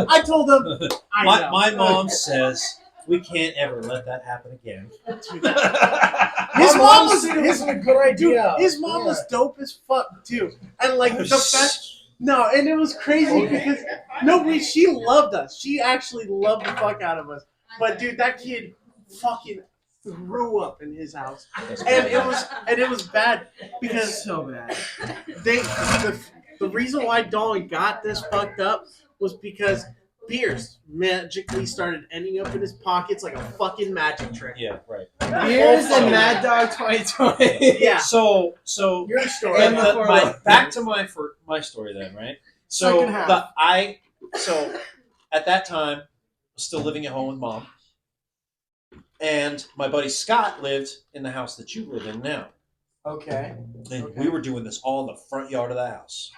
I told him, my mom says we can't ever let that happen again. His mom was a good idea. Dude, his mom was dope as fuck too, and like the fact. No, and it was crazy because she loved us. She actually loved the fuck out of us. But dude, that kid fucking threw up in his house, and it was bad because So bad. the reason why Dolly got this fucked up was because beers magically started ending up in his pockets like a fucking magic trick. Yeah, right. Beers and Mad Dog 2020. Yeah. So Your story. And the back to my story then, right? So Second half. At that time, I was still living at home with Mom, and my buddy Scott lived in the house that you live in now, Okay. and Okay. we were doing this all in the front yard of the house.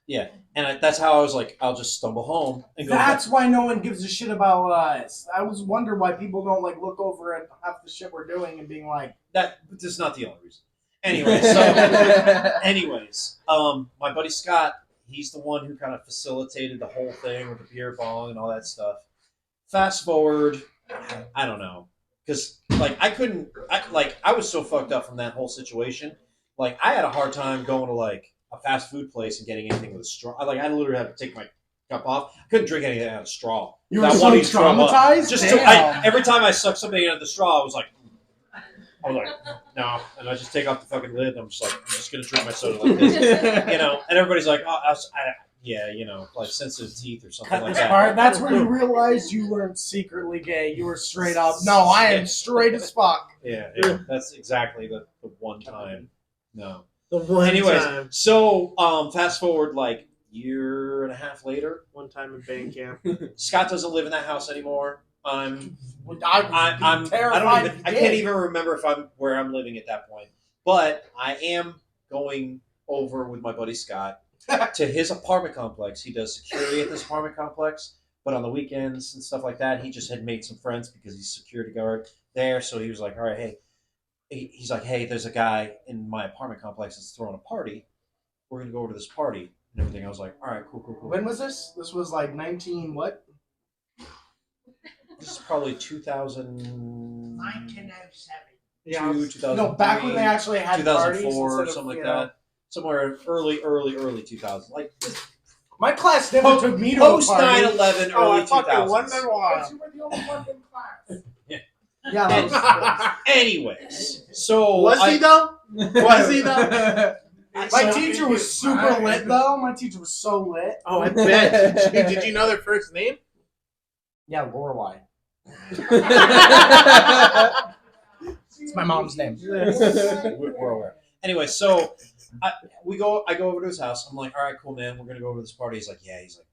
Yeah, and that's how I was like, I'll just stumble home and go. That's why no one gives a shit about us. I was wondering why people don't like look over at half the shit we're doing and being like, That's not the only reason. Anyway, my buddy Scott, he's the one who kind of facilitated the whole thing with the beer bong and all that stuff. Fast forward, I don't know, because like I was so fucked up from that whole situation. Like I had a hard time going to like a fast food place and getting anything with a straw. I literally had to take my cup off. I couldn't drink anything out of a straw. you were That so one each throw up. traumatized? Just Damn. every time I sucked something out of the straw, I was like, no, and I just take off the fucking lid. And I'm just gonna drink my soda like this, And everybody's like, like sensitive teeth or something Cut like this that. part. That's where you realized you weren't secretly gay. You were straight up. No, I am straight as fuck. Yeah, that's exactly the one time. No. The one Anyways, time. so fast forward like year and a half later, One time in band camp. Scott doesn't live in that house anymore. I'm I terrified. can't even remember if I'm where I'm living at that point. But I am going over with my buddy Scott to his apartment complex. He does security at this apartment complex, but on the weekends and stuff like that, he just had made some friends because he's a security guard there. So he was like, all right, hey. He's like, hey, there's a guy in my apartment complex that's throwing a party. We're going to go over to this party and everything. I was like, all right, cool. When was this? This was like 19 what? This is probably 2000. 1907. Yeah. 2003, No, back when they actually had parties 2004, instead of, something like you know. that. Somewhere early 2000. Like My class never took me to a post party. 9/11, Oh, early I fucking 2000s. wonder why. You were the only one in class. Yeah. Yeah, that was- Anyways, so Was he though? Was he though? My teacher was super lit though. My teacher was so lit. Oh, I bet. Did you know their first name? Yeah, Lorelai. It's my mom's name. We're aware. Anyway, so I go over to his house. I'm like, all right, cool, man. We're gonna go over to this party. He's like, yeah. He's like,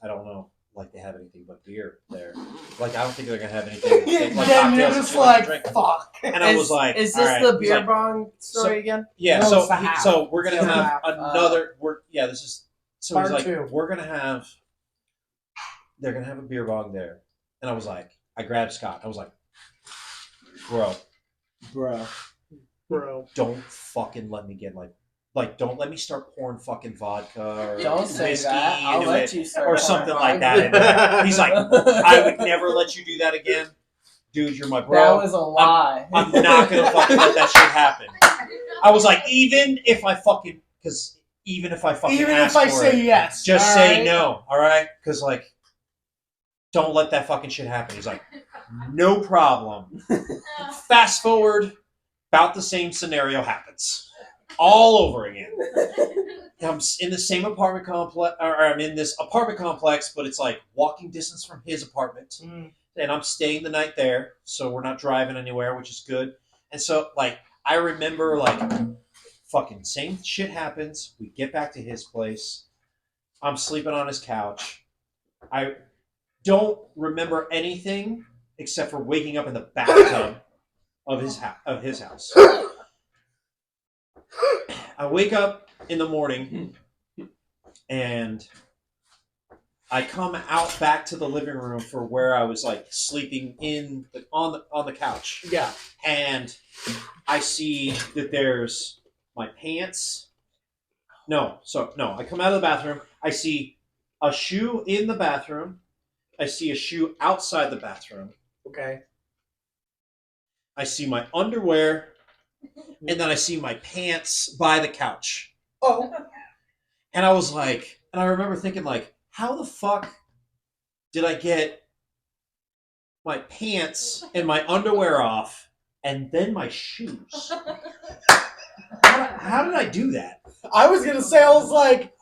I don't know. Like they have anything but beer there. Like I don't think they're gonna have anything. Like Then you're cocktails just that you like to like, drink. fuck. And I was like, is all this right. the He's beer like, bong story again? Yeah. No, so it's the half. so we're gonna It's the have half. another. This is. So Part he's like, two. we're gonna have. They're gonna have a beer bong there, and I was like, I grabbed Scott. I was like, bro, don't fucking let me get like don't let me start pouring fucking vodka or Don't say whiskey that. I'll into let it you start or pouring something vodka. like that. Into it. He's like, I would never let you do that again, dude. You're my bro. That was a lie. I'm not gonna fucking let that shit happen. I was like, even if I fucking ask for it, yes, just all say right? no, all right? Because like, don't let that fucking shit happen. He's like, no problem. Fast forward, about the same scenario happens, all over again. I'm in the same apartment complex, or I'm in this apartment complex, but it's like walking distance from his apartment, and I'm staying the night there, so we're not driving anywhere, which is good. And so, like, I remember like. Fucking same shit happens. We get back to his place. I'm sleeping on his couch. I don't remember anything except for waking up in the bathtub of his house. I wake up in the morning and I come out back to the living room for where I was like sleeping on the couch. Yeah. And I see that there's my pants. No, I come out of the bathroom. I see a shoe in the bathroom. I see a shoe outside the bathroom. Okay. I see my underwear, and then I see my pants by the couch. Oh. And I was like, and I remember thinking like, how the fuck did I get my pants and my underwear off, and then my shoes? How did I do that? I was gonna say, I was like,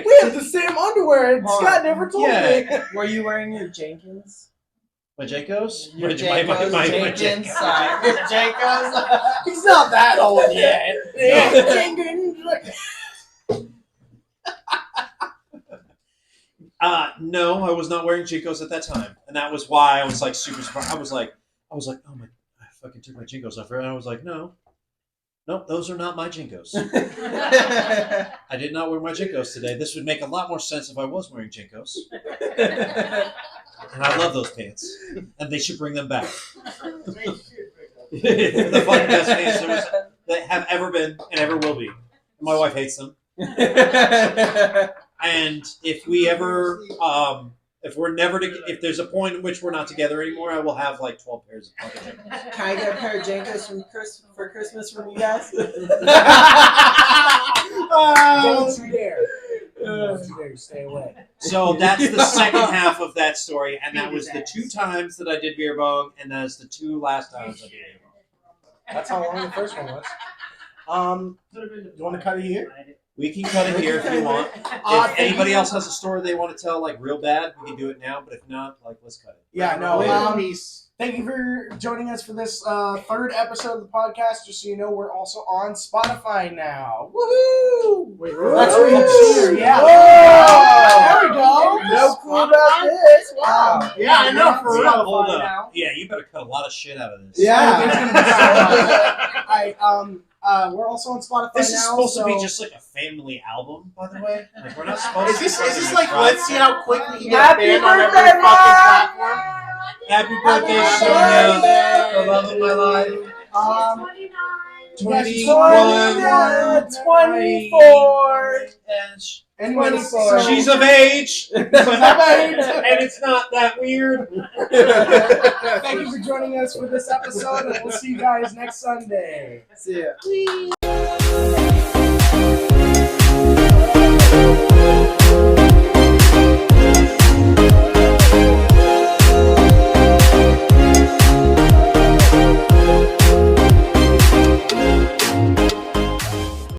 "We we have the same underwear, and Scott never told me. Were you wearing your Jenkins? my Jenkos, Your my Jenkins, Jenkos. sorry. Your Jenkins. He's not that old yet. No, I was not wearing Jinkos at that time, and that was why I was like super surprised. I was like, oh my, I fucking took my Jinkos off, and I was like, no, those are not my Jinkos. I did not wear my Jinkos today. This would make a lot more sense if I was wearing Jinkos, and I love those pants, and they should bring them back. The fucking best pants that have ever been and ever will be. My wife hates them. And if we ever, if there's a point in which we're not together anymore, I will have like 12 pairs of fucking Jenkos. Can I get a pair of Jenkins for Christmas from you guys? Don't you dare. Don't you dare. Stay away. So that's the second half of that story, and that was the 2 times that I did beer bong, and that's the 2 last times I did beer bong. That's how long the first one was. You want to cut it here? We can cut it here if you want. If anybody else has a story they want to tell, like real bad, we can do it now. But if not, like let's cut it. Yeah, no. Thank you for joining us for this third episode of the podcast. Just so you know, we're also on Spotify now. Woohoo! That's where you see. Yeah. Whoa! There we go. No clue about this. Wow. Yeah, I know, for real. Hold up. Now. Yeah, you better cut a lot of shit out of this. Yeah. There's gonna be we're also on Spotify This is now. supposed to be just like a family album, by the way. Like we're not supposed Is to. this like let's see how quickly you get Happy banned on every birthday, fucking platform? Happy birthday, Happy Sonia! birthday! The love of my life. 21, 24. And 24. She's of age, and it's not that weird. Thank you for joining us for this episode, and we'll see you guys next Sunday. See ya.